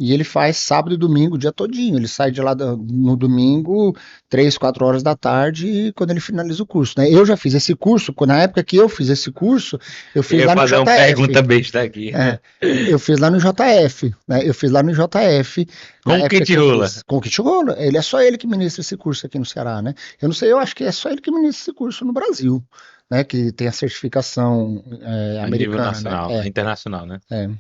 e ele faz sábado e domingo o dia todinho. Ele sai de lá no domingo, 3, 4 horas da tarde, quando ele finaliza o curso, né? Eu já fiz esse curso, na época que eu fiz esse curso, eu fiz Eu ia lá no fazer uma JF. pergunta besta aqui. Eu fiz lá no JF, né? Eu fiz lá no JF, na Com época kit que eu rola. fiz. Com o kit rola. É só ele que ministra esse curso aqui no Ceará, né? Eu não sei, eu acho que é só ele que ministra esse curso no Brasil, né? Que tem a certificação A nível americana, né? nacional, internacional, né? É.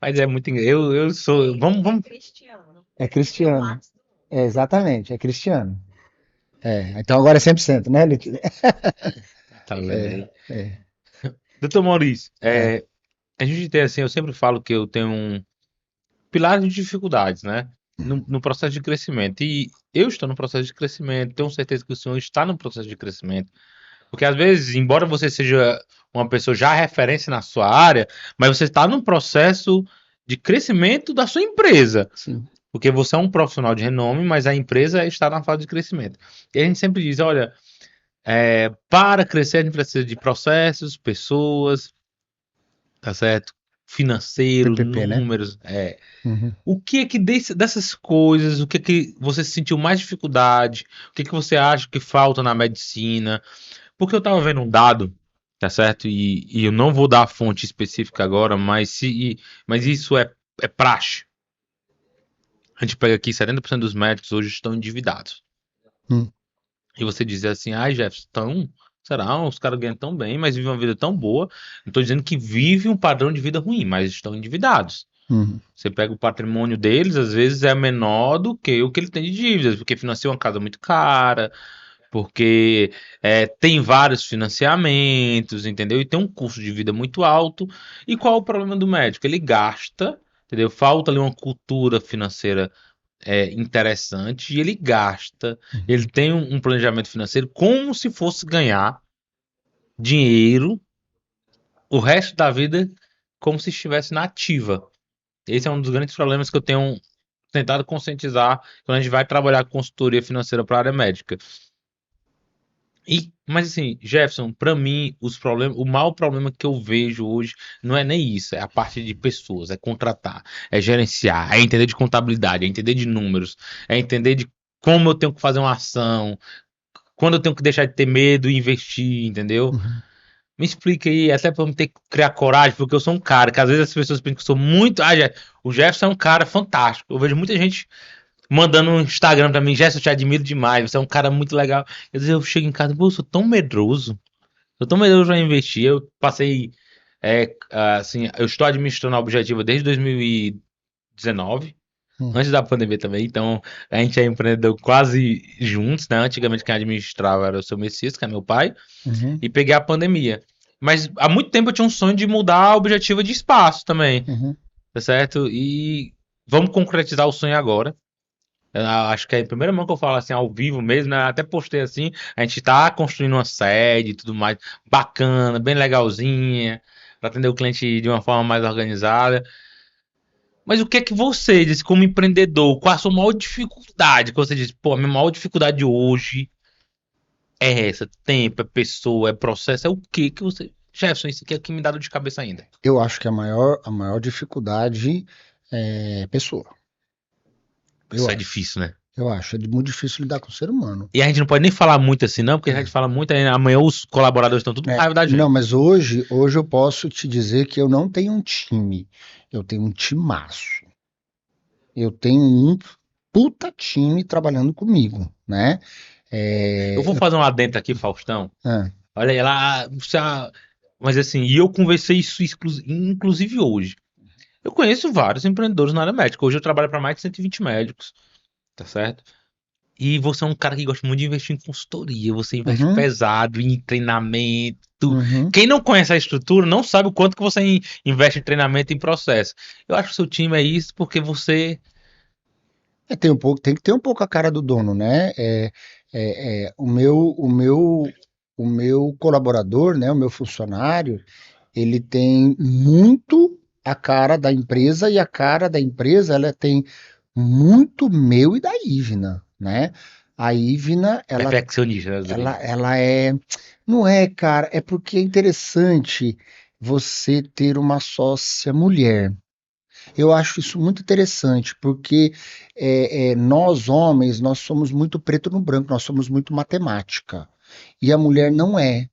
Mas é muito eu sou. Vamos. É cristiano. Exatamente, é cristiano. Então agora é 100%, né, Letícia? Tá vendo aí? É. Doutor Maurício, É. a gente tem assim, eu sempre falo que eu tenho um pilar de dificuldades, né? No processo de crescimento. E eu estou no processo de crescimento, tenho certeza que o senhor está no processo de crescimento. Porque às vezes, embora você seja uma pessoa já referência na sua área, mas você está num processo de crescimento da sua empresa. Sim. Porque você é um profissional de renome, mas a empresa está na fase de crescimento. E a gente sempre diz, olha, para crescer a gente precisa de processos, pessoas, tá certo? Financeiro, PPP, né? números. Uhum. O que é que dessas coisas, o que é que você sentiu mais dificuldade? O que é que você acha que falta na medicina? Porque eu tava vendo um dado, tá certo? E eu não vou dar a fonte específica agora, mas isso é praxe. A gente pega aqui 70% dos médicos hoje estão endividados. Hum. E você diz assim, ai, Jefferson, será? Os caras ganham tão bem, mas vivem uma vida tão boa. Não estou dizendo que vive um padrão de vida ruim, mas estão endividados. Uhum. Você pega o patrimônio deles, às vezes é menor do que o que ele tem de dívidas, porque financia uma casa muito cara, porque tem vários financiamentos, entendeu? E tem um custo de vida muito alto. E qual é o problema do médico? Ele gasta, entendeu? Falta ali uma cultura financeira interessante e ele gasta. Ele tem um planejamento financeiro como se fosse ganhar dinheiro o resto da vida como se estivesse na ativa. Esse é um dos grandes problemas que eu tenho tentado conscientizar quando a gente vai trabalhar com consultoria financeira para a área médica. Mas assim, Jefferson, para mim, o maior problema que eu vejo hoje não é nem isso, é a parte de pessoas, é contratar, é gerenciar, é entender de contabilidade, é entender de números, é entender de como eu tenho que fazer uma ação, quando eu tenho que deixar de ter medo e investir, entendeu? Uhum. Me explica aí, até pra eu ter que criar coragem, porque eu sou um cara que às vezes as pessoas pensam que eu sou muito. O Jefferson é um cara fantástico. Eu vejo muita gente mandando um Instagram pra mim, Jefferson, eu te admiro demais, você é um cara muito legal. Às vezes eu chego em casa, pô, eu sou tão medroso. Eu tô medroso pra investir. Eu passei. Assim, eu estou administrando a Objetiva desde 2019, Uhum. antes da pandemia também. Então, a gente é empreendedor quase juntos, né? Antigamente quem administrava era o seu Messias, que é meu pai, Uhum. e peguei a pandemia. Mas há muito tempo eu tinha um sonho de mudar a Objetiva de espaço também, Uhum. tá certo? E vamos concretizar o sonho agora. Eu acho que é a primeira mão que eu falo assim, ao vivo mesmo, né? Até postei assim, a gente tá construindo uma sede e tudo mais, bacana, bem legalzinha, para atender o cliente de uma forma mais organizada. Mas o que é que você disse como empreendedor? Qual a sua maior dificuldade? Que você disse, pô, a minha maior dificuldade hoje é essa, tempo, é pessoa, é processo, é o que você... Jefferson, isso aqui é o que me dá dor de cabeça ainda. Eu acho que a maior dificuldade é pessoa. Eu Isso é acho. difícil, né? Eu acho. É muito difícil lidar com o ser humano. E a gente não pode nem falar muito assim, não, porque a gente É. fala muito, aí amanhã os colaboradores estão tudo com raiva da Não, gente. mas hoje eu posso te dizer que eu não tenho um time. Eu tenho um timaço. Eu tenho um puta time trabalhando comigo, né? Eu vou fazer um adendo aqui, Faustão. Ah, Olha aí lá, mas assim, e eu conversei isso inclusive hoje. Eu conheço vários empreendedores na área médica. Hoje eu trabalho para mais de 120 médicos, tá certo? E você é um cara que gosta muito de investir em consultoria, você investe uhum, pesado em treinamento, Uhum. Quem não conhece a estrutura não sabe o quanto que você investe em treinamento e em processo. Eu acho que o seu time é isso porque você. Tem um pouco, tem que ter um pouco a cara do dono, né? O meu colaborador, né? O meu funcionário, ele tem muito a cara da empresa e a cara da empresa, ela tem muito meu e da Ivna, né? A Ivna, Perfeccionista, né, Zuri? ela não é, cara, é porque é interessante você ter uma sócia mulher. Eu acho isso muito interessante, porque nós homens, nós somos muito preto no branco, nós somos muito matemática, e a mulher não é,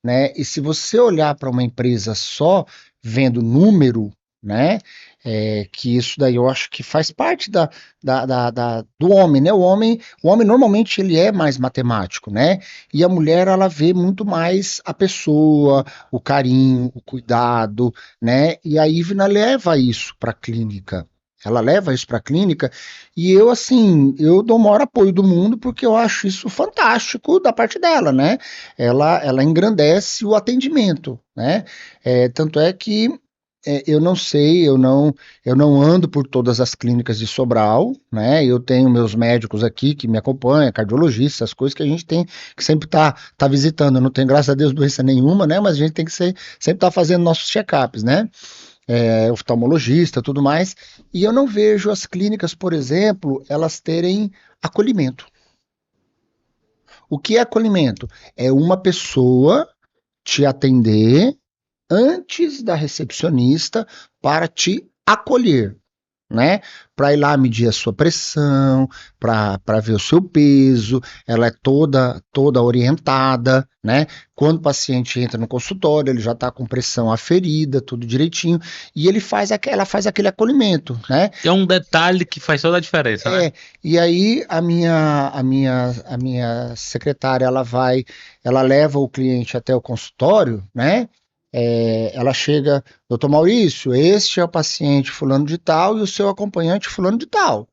né? E se você olhar para uma empresa só vendo número, né? Que isso daí eu acho que faz parte do homem, né? O homem normalmente ele é mais matemático, né? E a mulher ela vê muito mais a pessoa, o carinho, o cuidado, né? E a Ivna leva isso para a clínica. Ela leva isso para a clínica e eu, assim, eu dou o maior apoio do mundo porque eu acho isso fantástico da parte dela, né? Ela engrandece o atendimento, né? Tanto é que eu não sei, eu não ando por todas as clínicas de Sobral, né? Eu tenho meus médicos aqui que me acompanham, cardiologistas, as coisas que a gente tem que sempre tá visitando. Eu não tenho, graças a Deus, doença nenhuma, né? Mas a gente tem que sempre estar fazendo nossos check-ups, né? Oftalmologista, tudo mais. E eu não vejo as clínicas, por exemplo, elas terem acolhimento. O que é acolhimento? É uma pessoa te atender antes da recepcionista para te acolher, né? Para ir lá medir a sua pressão, para ver o seu peso, ela é toda orientada, né? Quando o paciente entra no consultório, ele já está com pressão aferida, tudo direitinho, e ela faz aquele acolhimento, né? É um detalhe que faz toda a diferença, né? E aí a minha secretária ela leva o cliente até o consultório, né? Ela chega, doutor Maurício, este é o paciente fulano de tal e o seu acompanhante fulano de tal.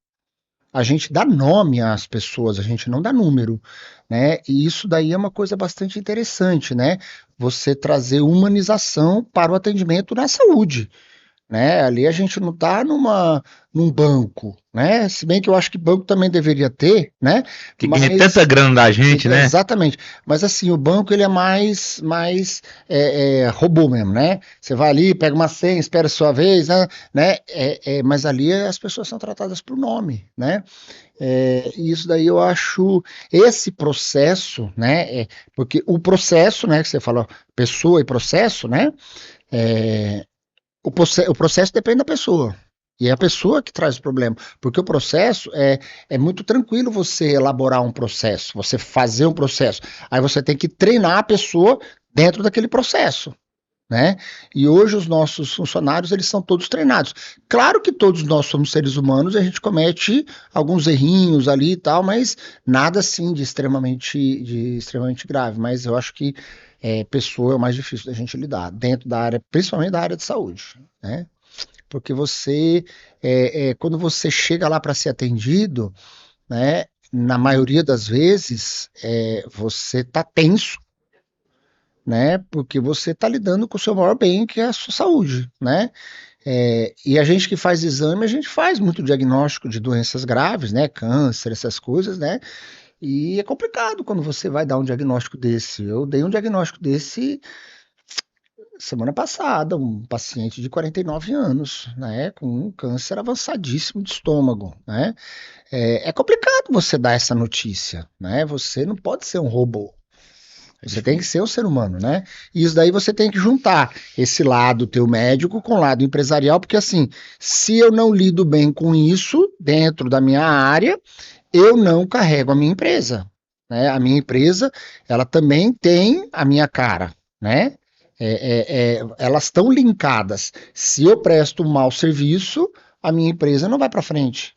A gente dá nome às pessoas, a gente não dá número, né? E isso daí é uma coisa bastante interessante, né? Você trazer humanização para o atendimento na saúde, né? Ali a gente não está num banco, né? Se bem que eu acho que banco também deveria ter, né? Que ganha tanta Mas grana da gente, né? exatamente. Mas assim, o banco ele é mais robô mesmo, né? Você vai ali, pega uma senha, espera a sua vez, né? Mas ali as pessoas são tratadas por nome, né? E isso daí eu acho esse processo, né? Porque o processo, né? Que você falou, pessoa e processo, né? É, o processo depende da pessoa. E é a pessoa que traz o problema. Porque o processo é muito tranquilo você elaborar um processo, você fazer um processo. Aí você tem que treinar a pessoa dentro daquele processo. Né? E hoje os nossos funcionários eles são todos treinados. Claro que todos nós somos seres humanos e a gente comete alguns errinhos ali e tal, mas nada assim de extremamente grave. Mas eu acho que pessoa é o mais difícil da gente lidar dentro da área, principalmente da área de saúde, né? Porque quando você chega lá para ser atendido, né? Na maioria das vezes, você está tenso, né? Porque você está lidando com o seu maior bem, que é a sua saúde, né? E a gente que faz exame, a gente faz muito diagnóstico de doenças graves, né? Câncer, essas coisas, né? E é complicado quando você vai dar um diagnóstico desse. Eu dei um diagnóstico desse semana passada, um paciente de 49 anos, né? Com um câncer avançadíssimo de estômago, né? É complicado você dar essa notícia, né? Você não pode ser um robô. É Você tem que difícil. ser um ser humano, né? E isso daí você tem que juntar esse lado teu médico com o lado empresarial, porque assim, se eu não lido bem com isso dentro da minha área, eu não carrego a minha empresa, né? A minha empresa, ela também tem a minha cara, né? Elas estão linkadas. Se eu presto um mau serviço, a minha empresa não vai para frente.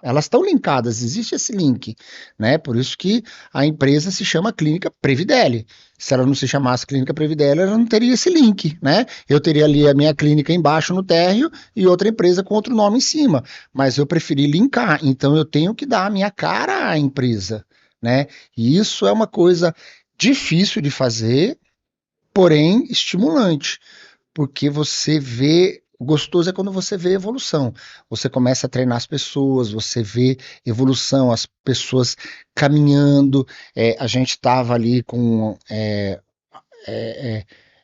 Elas estão linkadas, existe esse link, né? Por isso que a empresa se chama Clínica Previdele. Se ela não se chamasse Clínica Previdele, ela não teria esse link, né? Eu teria ali a minha clínica embaixo no térreo e outra empresa com outro nome em cima. Mas eu preferi linkar, então eu tenho que dar a minha cara à empresa, né? E isso é uma coisa difícil de fazer, porém estimulante, porque você vê. O gostoso é quando você vê evolução. Você começa a treinar as pessoas, você vê evolução, as pessoas caminhando. A gente estava ali com.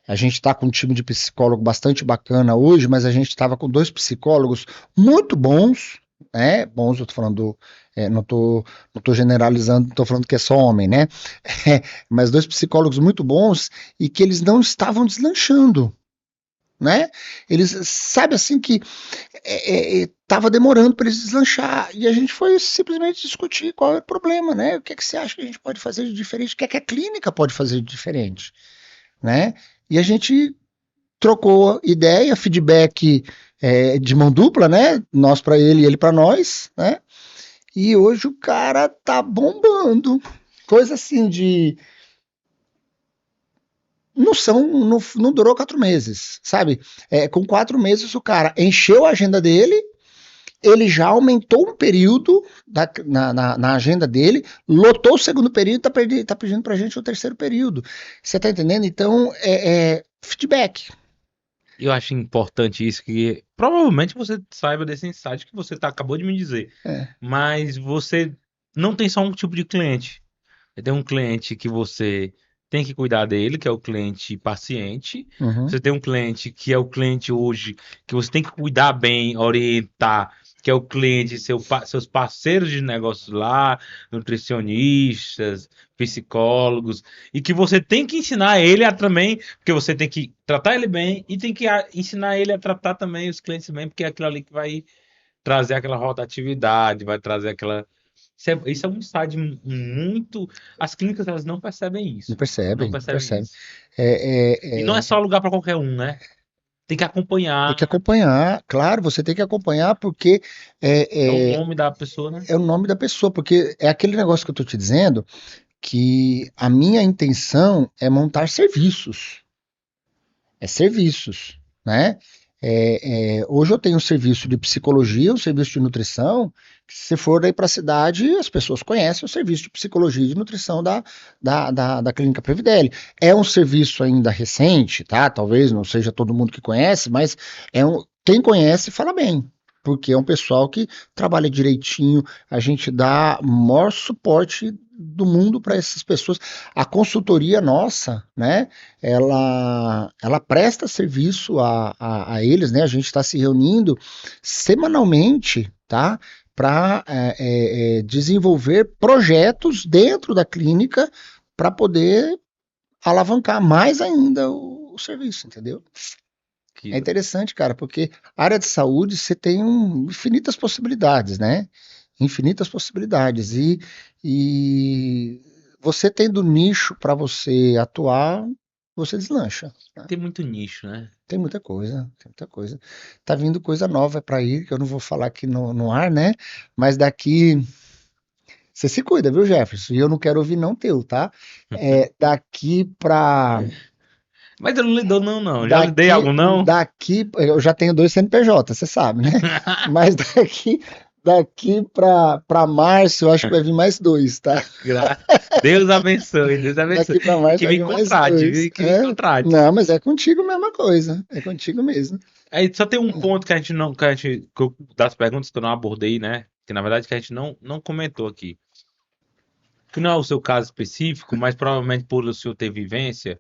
A gente está com um time de psicólogo bastante bacana hoje, mas a gente estava com 2 psicólogos muito bons, né? Bons, eu tô falando, não tô generalizando, não tô falando que é só homem, né? Mas 2 psicólogos muito bons e que eles não estavam deslanchando, né? Eles, sabe assim que estava demorando para eles deslanchar e a gente foi simplesmente discutir qual é o problema, né? O que é que você acha que a gente pode fazer de diferente? O que é que a clínica pode fazer de diferente, né? E a gente trocou ideia, feedback de mão dupla, né? Nós para ele e ele para nós, né? E hoje o cara tá bombando. Coisa assim de. Não durou 4 meses, sabe? Com 4 meses o cara encheu a agenda dele, ele já aumentou um período na agenda dele, lotou o segundo período e tá pedindo pra gente o terceiro período. Você tá entendendo? Então, feedback. Eu acho importante isso, que provavelmente você saiba desse insight que você acabou de me dizer. É. Mas você não tem só um tipo de cliente. Tem um cliente que você tem que cuidar dele, que é o cliente paciente. Uhum. Você tem um cliente que é o cliente hoje, que você tem que cuidar bem, orientar, que é o cliente, seus parceiros de negócios lá, nutricionistas, psicólogos, e que você tem que ensinar ele a também, porque você tem que tratar ele bem e tem que ensinar ele a tratar também os clientes bem, porque é aquilo ali que vai trazer aquela rotatividade, vai trazer aquela. Isso é um insight muito. As clínicas elas não percebem Não isso. Não percebem, não percebem percebem. isso. E não é É, só lugar para qualquer um, né? Tem que tem que acompanhar. acompanhar, claro, você tem que acompanhar porque É o é, é, nome da pessoa, né? é o nome da pessoa, porque é aquele negócio que eu estou te dizendo que a minha intenção é montar serviços, serviços, né? Hoje eu tenho um serviço de psicologia, um serviço de nutrição. Que se você for aí para a cidade, as pessoas conhecem o serviço de psicologia e de nutrição da Clínica Previdelli. É um serviço ainda recente, tá? Talvez não seja todo mundo que conhece, mas quem conhece fala bem. Porque é um pessoal que trabalha direitinho, a gente dá o maior suporte do mundo para essas pessoas. A consultoria nossa, né? Ela presta serviço a eles, né? A gente está se reunindo semanalmente, tá? Para desenvolver projetos dentro da clínica para poder alavancar mais ainda o serviço, entendeu? É Que interessante, cara, porque a área de saúde você tem infinitas possibilidades, né? Infinitas possibilidades. E você tendo nicho para você atuar, você deslancha, né? tem muito nicho, né? Tem muita coisa, tem muita coisa. Tá vindo coisa nova para ir, que eu não vou falar aqui no ar, né? Mas daqui. Você se cuida, viu, Jefferson? E eu não quero ouvir não teu, tá? Daqui para. Mas eu não lidou, não, não. Já lidei Daqui, algo, não? eu já tenho 2 CNPJ, você sabe, né? Mas daqui para março, eu acho que vai vir mais 2, tá? Gra- Deus abençoe, Deus abençoe. Daqui para E março que vai me vir mais contrate, viu? 2. E que me contrate. Não, mas é contigo a mesma coisa. É contigo mesmo. Aí só tem um ponto que a gente não, das perguntas que eu não abordei, né? Que na verdade que a gente não comentou aqui. Que não é o seu caso específico, mas provavelmente por o senhor ter vivência,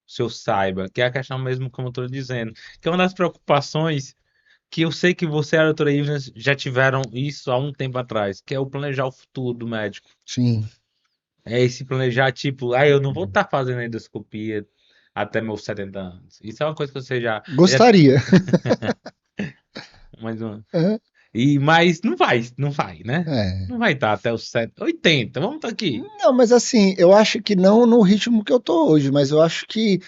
o senhor saiba, que é a questão mesmo como eu estou dizendo, que é uma das preocupações que eu sei que você e a doutora Ivna já tiveram isso há um tempo atrás, que é o planejar o futuro do médico. Sim. É esse planejar, tipo, eu não vou estar fazendo endoscopia até meus 70 anos. Isso é uma coisa que você já Gostaria. mais uma. É. Mas não vai, né? É. Não vai estar até os 80. Vamos estar aqui. Não, mas assim, eu acho que não no ritmo que eu tô hoje, mas eu acho que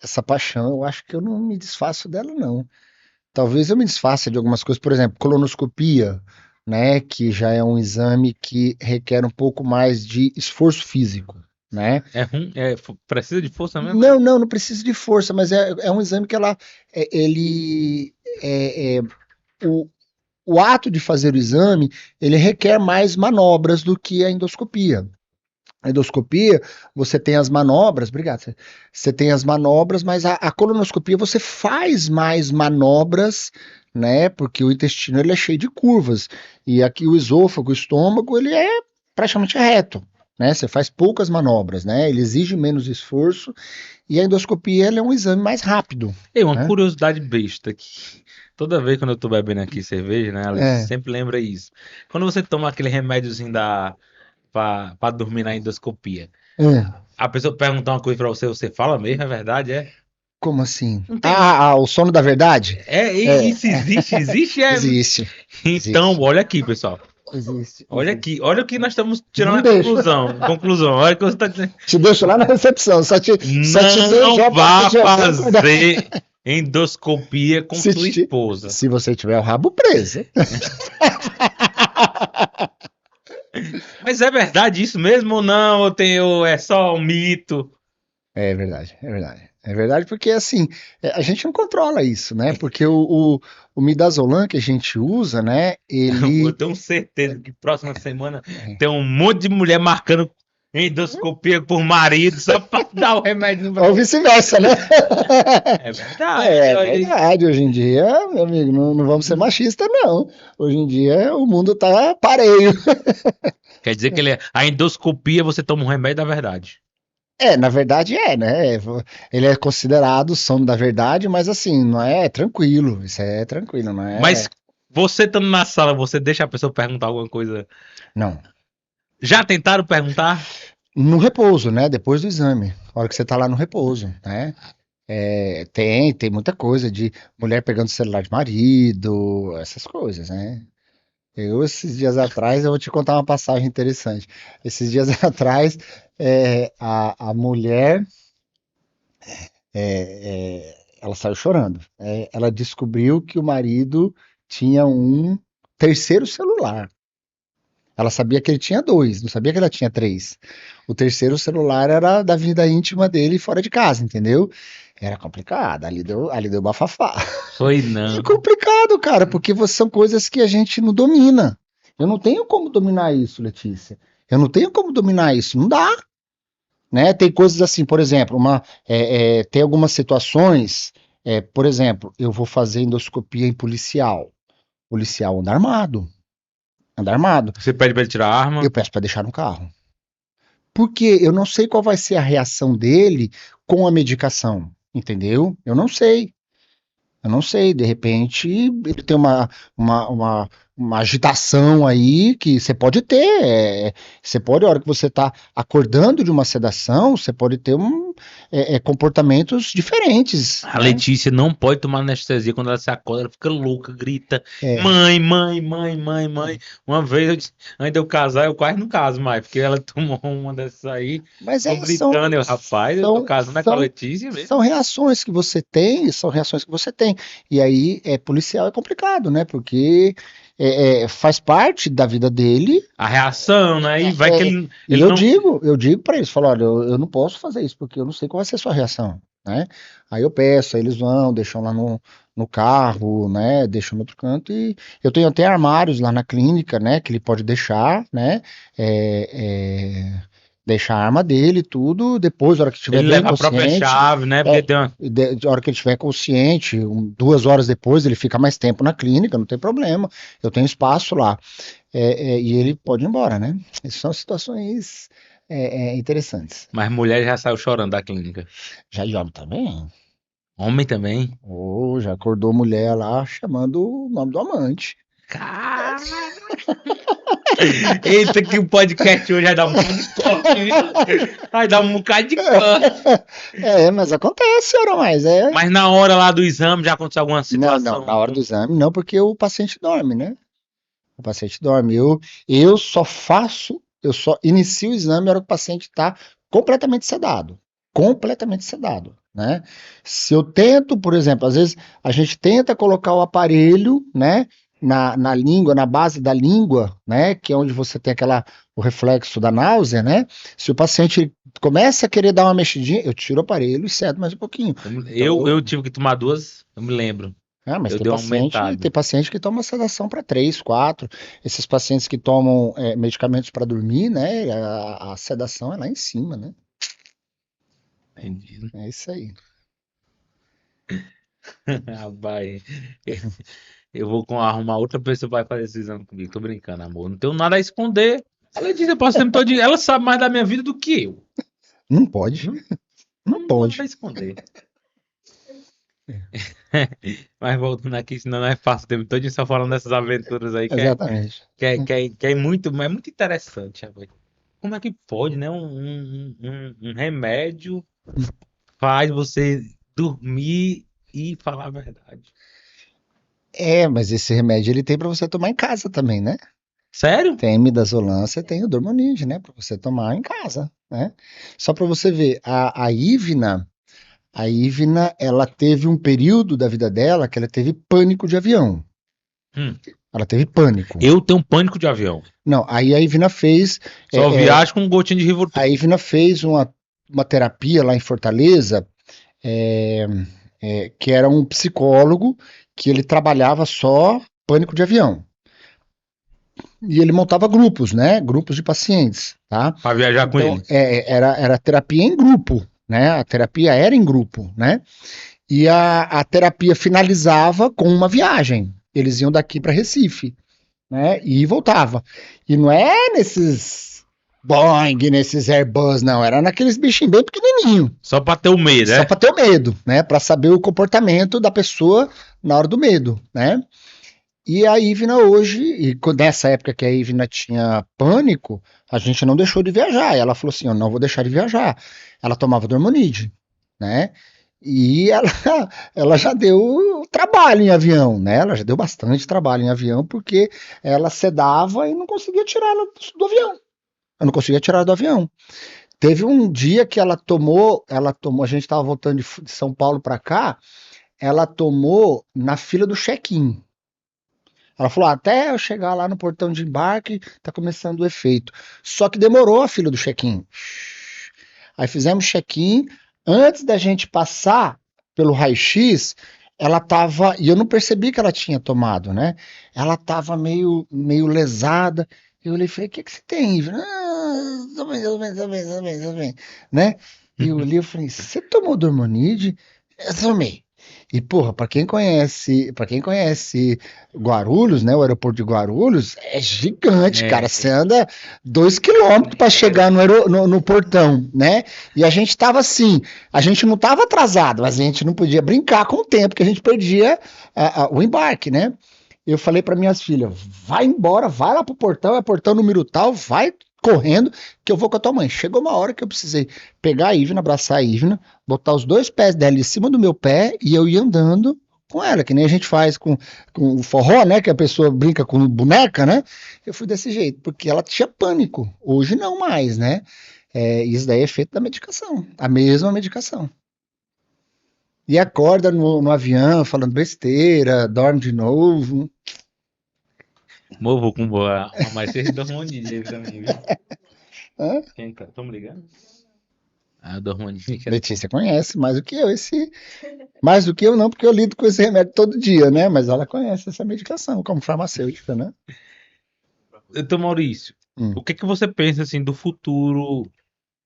essa paixão, eu acho que eu não me desfaço dela, não. Talvez eu me desfaça de algumas coisas, por exemplo, colonoscopia, né, que já é um exame que requer um pouco mais de esforço físico, né? É ruim, precisa de força mesmo, é? Não precisa de força, mas é um exame que ele, o, o ato de fazer o exame, ele requer mais manobras do que a endoscopia. A endoscopia, você tem as manobras, obrigado. Você tem as manobras, mas a colonoscopia você faz mais manobras, né? Porque o intestino ele é cheio de curvas. E aqui o esôfago, o estômago, ele é praticamente reto, né? Você faz poucas manobras, né? Ele exige menos esforço e a endoscopia ela é um exame mais rápido, E uma né? curiosidade besta aqui. Toda vez quando eu tô bebendo aqui cerveja, né, Alex, É, sempre lembra isso. Quando você toma aquele remédiozinho pra dormir na endoscopia, é. a pessoa perguntar uma coisa pra você, você fala mesmo, é verdade, é? Como assim? Não tem. O sono da verdade? É, Isso existe? Existe? É. existe, Então, existe, olha aqui, pessoal. existe, Olha existe. aqui, olha o que nós estamos tirando Não a deixa. conclusão. Conclusão, olha o que você está dizendo. Te deixo lá na recepção, só te Não deixo a partir vá de agora cuidar. fazer endoscopia com Se, sua te- esposa. se você tiver o rabo preso. Mas é verdade isso mesmo ou não? É só um mito? É verdade, é verdade. É verdade porque, assim, a gente não controla isso, né? Porque o midazolam que a gente usa, né? Eu Ele... tenho certeza que próxima semana tem um monte de mulher marcando endoscopia por marido só para dar o remédio no Ou vice-versa, né? É verdade. É Olha aí. verdade. Hoje em dia, meu amigo, não vamos ser machistas, não. Hoje em dia, o mundo tá pareio. Quer dizer que a endoscopia você toma um remédio da verdade. Na verdade né? Ele é considerado o sono da verdade, mas assim, não é tranquilo. Isso é tranquilo, não Mas é. você estando na sala, você deixa a pessoa perguntar alguma coisa. Não. Já tentaram perguntar? No repouso, né? Depois do exame. A hora que você tá lá no repouso, né? Tem muita coisa de mulher pegando o celular de marido, essas coisas, né? Esses dias atrás, eu vou te contar uma passagem interessante. Esses dias atrás, a mulher, ela saiu chorando. Ela descobriu que o marido tinha um terceiro celular. Ela sabia que ele tinha dois, não sabia que ela tinha três. O terceiro celular era da vida íntima dele fora de casa, entendeu? Era complicado, ali deu bafafá. Foi É não. complicado, cara, porque são coisas que a gente não domina. Eu não tenho como dominar isso, Letícia. Eu não tenho como dominar isso, não dá, né? Tem coisas assim, por exemplo, tem algumas situações, por exemplo, eu vou fazer endoscopia em policial. Policial anda armado, anda armado. Você pede pra ele tirar a Eu arma? peço para deixar no carro. Porque eu não sei qual vai ser a reação dele com a medicação, entendeu? Eu não sei. Eu não sei, de repente ele tem uma agitação aí que você pode ter. Você pode, a hora que você está acordando de uma sedação, você pode ter comportamentos diferentes, A né? Letícia não pode tomar anestesia quando ela se acorda, ela fica louca, grita: É, mãe, mãe, mãe, mãe, mãe. Uma vez, antes de eu casar, eu quase não caso mais, porque ela tomou uma dessas aí, mas ficou aí são, gritando. Eu, rapaz, eu tô são, casando é com a são, Letícia mesmo. são reações que você tem, são reações que você tem. E aí, policial é complicado, né? Porque faz parte da vida dele. A reação, né? E vai que É, ele, e ele eu não. digo para eles, falo, olha, eu não posso fazer isso porque eu não sei qual vai ser a sua reação, né? Aí eu peço, aí eles vão, deixam lá no carro, né? Deixam no outro canto e eu tenho até armários lá na clínica, né? Que ele pode deixar, né? Deixar a arma dele, tudo. Depois, na hora que estiver Ele bem leva a própria consciente, chave, né? Porque é, tem uma. de hora que ele estiver consciente, 2 horas depois, ele fica mais tempo na clínica, não tem problema. Eu tenho espaço lá. E ele pode ir embora, né? Essas são situações interessantes. Mas mulher já saiu chorando da clínica. Já homem também. Homem também. Ou já acordou mulher lá chamando o nome do amante. Cara. Eita, que o podcast hoje vai dar um bocado de corte, viu? Vai dar um bocado de corte. Mas acontece, ora mais. Mas na hora lá do exame já aconteceu alguma Não, não, na situação? hora do exame não, porque o paciente dorme, né? O paciente dorme. Eu só inicio o exame na hora que o paciente está completamente sedado, né? Se eu tento, por exemplo, às vezes a gente tenta colocar o aparelho, né, na língua, na base da língua, né, que é onde você tem o reflexo da náusea, né? Se o paciente começa a querer dar uma mexidinha, eu tiro o aparelho e cedo mais um pouquinho. Então, Eu tive que tomar duas, eu me lembro. Ah, mas Eu dei uma aumentada. tem paciente que toma sedação para 3, 4. Esses pacientes que tomam medicamentos para dormir, né? A sedação é lá em cima, né? Entendi. É isso aí. Rapaz, eu vou arrumar outra pessoa para fazer esse exame comigo. Tô brincando, amor. Não tenho nada a esconder. A Letícia passa o tempo todo. Ela sabe mais da minha vida do que eu. Não pode, Não, não não tenho nada pode. a esconder. Mas voltando aqui, senão não é fácil o tempo todo só falando dessas aventuras aí Exatamente. que é muito interessante, rapaz. Como é que pode, né? Um remédio faz você dormir e falar a verdade. Mas esse remédio ele tem para você tomar em casa também, né? Sério? Tem midazolam, você tem o Dormonide, né? Para você tomar em casa, né? Só para você ver, a Ivna, ela teve um período da vida dela que ela teve pânico de avião. Hum. Ela teve pânico. Eu tenho pânico de avião. Não, aí a Ivna fez, Só viajo com um gotinho de Rivotril. a Ivna fez uma terapia lá em Fortaleza, é, que era um psicólogo que ele trabalhava só pânico de avião. E ele montava grupos, né? Grupos de pacientes, tá? Pra viajar com Então, ele. era terapia em grupo, né? A terapia era em grupo, né? E a terapia finalizava com uma viagem. Eles iam daqui para Recife, né? E voltava. E não é nesses Boeing, nesses Airbus, não. Era naqueles bichinhos bem pequenininhos. Só pra ter o medo, Só né? para ter o medo, né? Para saber o comportamento da pessoa na hora do medo, né? E a Ivna hoje, nessa época que a Ivna tinha pânico, a gente não deixou de viajar. Ela falou assim: eu não vou deixar de viajar. Ela tomava Dormonide, né? E ela, ela já deu trabalho em avião, né? Ela já deu bastante trabalho em avião, porque ela sedava e não conseguia tirar ela do avião. Eu não conseguia tirar do avião. Teve um dia que a gente estava voltando de São Paulo para cá, ela tomou na fila do check-in. Ela falou: até eu chegar lá no portão de embarque, tá começando o efeito. Só que demorou a fila do check-in. Aí fizemos check-in. Antes da gente passar pelo raio-x, ela tava. E eu não percebi que ela tinha tomado, né? Ela tava meio lesada. Eu olhei e falei: o que você tem, Ivna? Ah, tô bem, né? E eu olhei e falei: você tomou Dormonide? Eu tomei. E, porra, para quem conhece Guarulhos, né? O aeroporto de Guarulhos é gigante, cara. É. Você anda 2 quilômetros para chegar no portão, né? E a gente tava assim, a gente não tava atrasado, mas a gente não podia brincar com o tempo, que a gente perdia o embarque, né? Eu falei para minhas filhas: vai embora, vai lá pro portão, é portão número tal, vai correndo, que eu vou com a tua mãe. Chegou uma hora que eu precisei pegar a Ivna, abraçar a Ivna, botar os 2 pés dela em cima do meu pé e eu ia andando com ela, que nem a gente faz com o forró, né? Que a pessoa brinca com boneca, né? Eu fui desse jeito, porque ela tinha pânico. Hoje não mais, né? Isso daí é efeito da medicação, a mesma medicação. E acorda no avião falando besteira, dorme de novo. Amor, vou com boa. Mas vocês dormonide aí também, viu? Hã? Quem tá? Tão me ligando? Ah, dormonide. Letícia conhece mais do que eu mais do que eu não, porque eu lido com esse remédio todo dia, né? Mas ela conhece essa medicação como farmacêutica, né? Então, Maurício, Hum, o que que você pensa assim do futuro,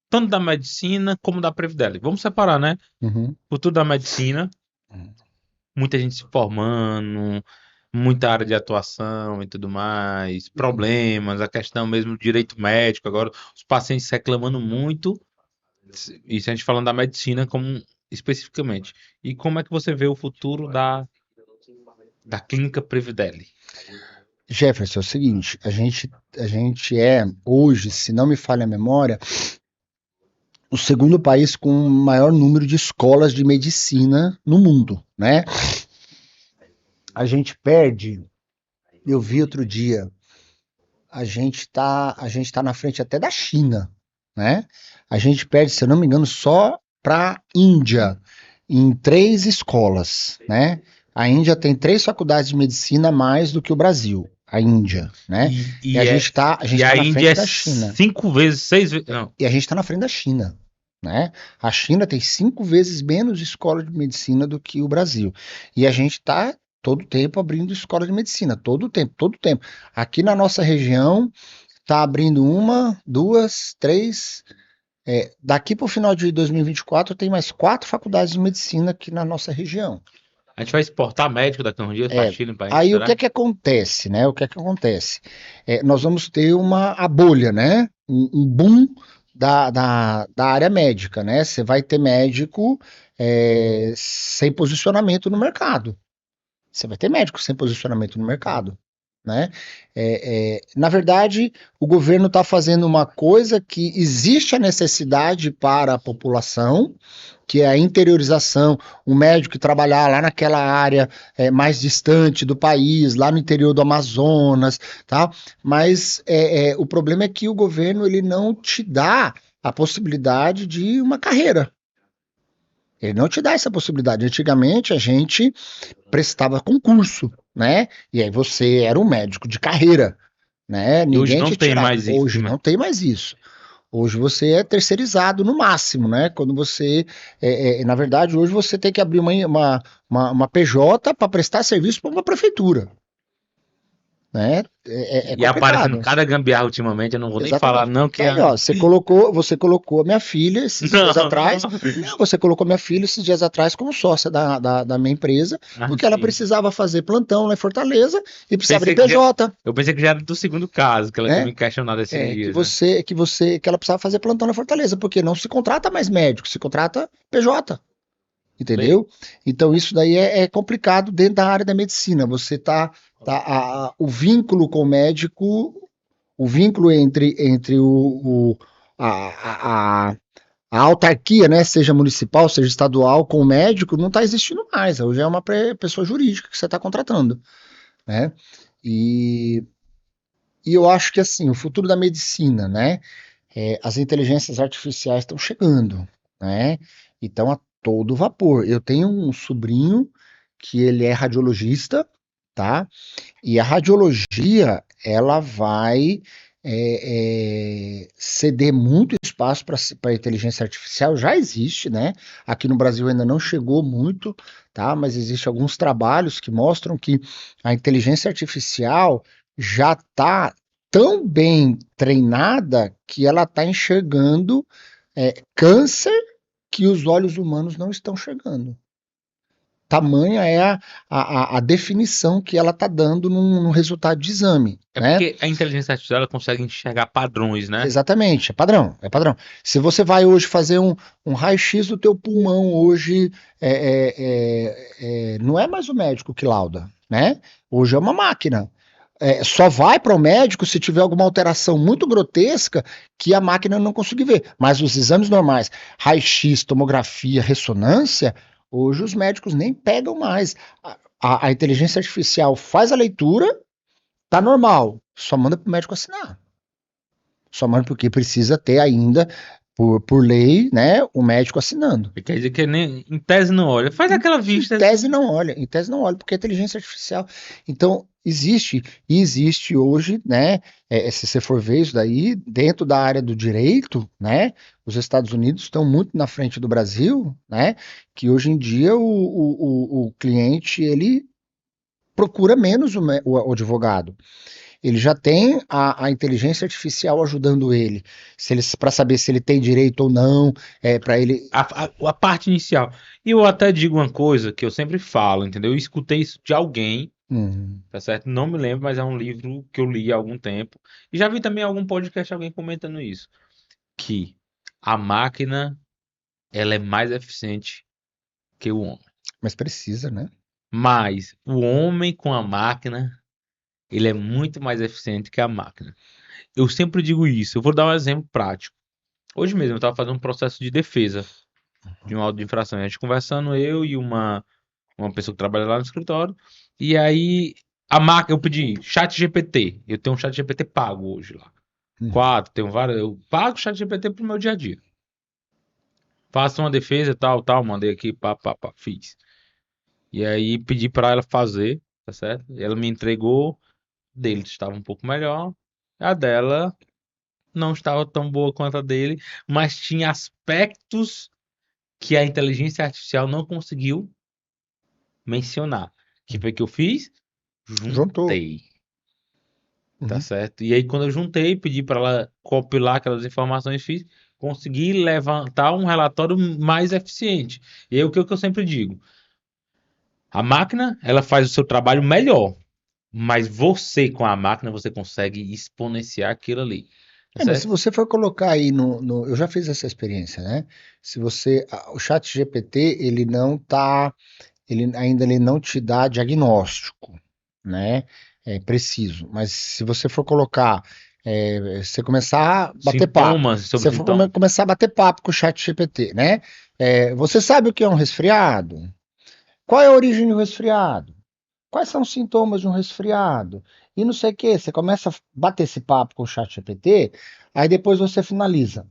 tanto da medicina como da Previdência? Vamos separar, né? uhum. Futuro da medicina, muita gente se formando, muita área de atuação e tudo mais, problemas, a questão mesmo do direito médico, agora os pacientes reclamando muito, isso a gente falando da medicina como especificamente. E como é que você vê o futuro da clínica Previdele? Jefferson, é o seguinte, a gente é hoje, se não me falha a memória, o segundo país com o maior número de escolas de medicina no mundo, né? A gente perde, eu vi outro dia, a gente tá na frente até da China, né? A gente perde, se eu não me engano, só para Índia em 3 escolas, né? A Índia tem 3 faculdades de medicina a mais do que o Brasil, a Índia, né? E a gente tá, a gente E tá a na Índia frente é da China. 5 vezes, 6 vezes. Não. E a gente tá na frente da China, né? A China tem 5 vezes menos escola de medicina do que o Brasil. E a gente tá todo tempo abrindo escola de medicina, todo tempo, todo tempo. Aqui na nossa região está abrindo uma, duas, três. Daqui para o final de 2024 tem mais 4 faculdades de medicina aqui na nossa região. A gente vai exportar médico daqui a uns dias pra É, Chile, pra gente, aí o que será? é que acontece, né? O que é que acontece? Nós vamos ter a bolha, né? Um boom da área médica, né? Você vai ter médico sem posicionamento no mercado. Você vai ter médico sem posicionamento no mercado, né? Na verdade, o governo está fazendo uma coisa que existe a necessidade para a população, que é a interiorização, o médico que trabalhar lá naquela área mais distante do país, lá no interior do Amazonas, tá? Mas o problema é que o governo ele não te dá a possibilidade de uma carreira. Ele não te dá essa possibilidade. Antigamente a gente prestava concurso, né? E aí você era um médico de carreira, né? E hoje Ninguém não te tem tirava. mais isso, Hoje né? não tem mais isso. Hoje você é terceirizado no máximo, né? Quando você, na verdade, hoje você tem que abrir uma PJ para prestar serviço para uma prefeitura, né? É E aparecendo complicado. cada gambiarra ultimamente, eu não vou nem falar, Exatamente. não, que Tá aí, é. ó, você colocou a minha filha esses Não, dias atrás. Não, você colocou minha filha esses dias atrás como sócia da minha empresa, porque ela assim. precisava fazer plantão lá em Fortaleza e precisava de Pensei que já, PJ, eu pensei que já era do segundo caso, que ela tinha né? me questionado esses É, que dias, né? você, que você, que ela precisava fazer plantão na Fortaleza, porque não se contrata mais médico, se contrata PJ, Lei. entendeu? Então isso daí é complicado dentro da área da medicina. O vínculo com o médico, o vínculo entre a, a, a autarquia, né, seja municipal, seja estadual, com o médico, não está existindo mais. Hoje é uma pessoa jurídica que você está contratando, né? E, e eu acho que assim, o futuro da medicina, né? As inteligências artificiais estão chegando, né? E estão a todo vapor. Eu tenho um sobrinho que ele é radiologista, tá? E a radiologia, ela vai ceder muito espaço para a inteligência artificial, já existe, né? Aqui no Brasil ainda não chegou muito, tá? Mas existem alguns trabalhos que mostram que a inteligência artificial já está tão bem treinada que ela está enxergando câncer que os olhos humanos não estão chegando. Tamanha é a definição que ela está dando num resultado de exame, É né? porque a inteligência artificial ela consegue enxergar padrões, né? Exatamente, é padrão, é padrão. Se você vai hoje fazer um raio-x do teu pulmão hoje, não é mais o médico que lauda, né? Hoje é uma máquina. Só vai para o médico se tiver alguma alteração muito grotesca que a máquina não conseguir ver. Mas os exames normais, raio-x, tomografia, ressonância, hoje os médicos nem pegam mais. A inteligência artificial faz a leitura, tá normal, só manda para o médico assinar. Só manda porque precisa ter ainda, por lei, né, o médico assinando. Quer dizer que nem, em tese não olha. Faz aquela Em vista. tese não olha, em tese não olha, porque é inteligência artificial. Então, existe hoje, né, se você for ver isso daí, dentro da área do direito, né, os Estados Unidos estão muito na frente do Brasil, né, que hoje em dia o cliente, ele procura menos o advogado. Ele já tem a inteligência artificial ajudando ele, para saber se ele tem direito ou não, para ele. A parte inicial. E eu até digo uma coisa que eu sempre falo, entendeu? Eu escutei isso de alguém, Hum, tá certo? Não me lembro, mas é um livro que eu li há algum tempo. E já vi também em algum podcast alguém comentando isso. Que a máquina, ela é mais eficiente que o homem. mas precisa, né? Mas o homem com a máquina, ele é muito mais eficiente que a máquina. Eu sempre digo isso. Eu vou dar um exemplo prático. Hoje mesmo eu estava fazendo um processo de defesa de um auto de infração. A gente conversando, eu e uma pessoa que trabalha lá no escritório. E aí a máquina, eu pedi chat GPT. Eu tenho um chat GPT pago hoje lá. Uhum. Quatro, tenho vários. Eu pago o chat GPT pro meu dia a dia. Faço uma defesa, tal, tal. Mandei aqui, pá, pá, pá, fiz. E aí pedi para ela fazer, tá certo? Ela me entregou. Dele estava um pouco melhor. A dela não estava tão boa quanto a dele, mas tinha aspectos que a inteligência artificial não conseguiu mencionar. que foi que eu fiz? Juntou. Juntei. Tá Uhum. certo? E aí, quando eu juntei, pedi para ela compilar aquelas informações, fiz, consegui levantar um relatório mais eficiente. E aí, o que eu sempre digo? A máquina, ela faz o seu trabalho melhor, mas você, com a máquina, você consegue exponenciar aquilo ali. Tá Mas se certo? você for colocar aí eu já fiz essa experiência, né? Se você, o chat GPT, ele não te dá diagnóstico, né? É preciso. Mas se você for colocar, você começar a bater papo, Sintomas se sobre você for sintomas. começar a bater papo com o chat GPT, né? Você sabe o que é um resfriado? Qual é a origem do resfriado? Quais são os sintomas de um resfriado? E não sei o que, você começa a bater esse papo com o chat GPT, aí depois você finaliza.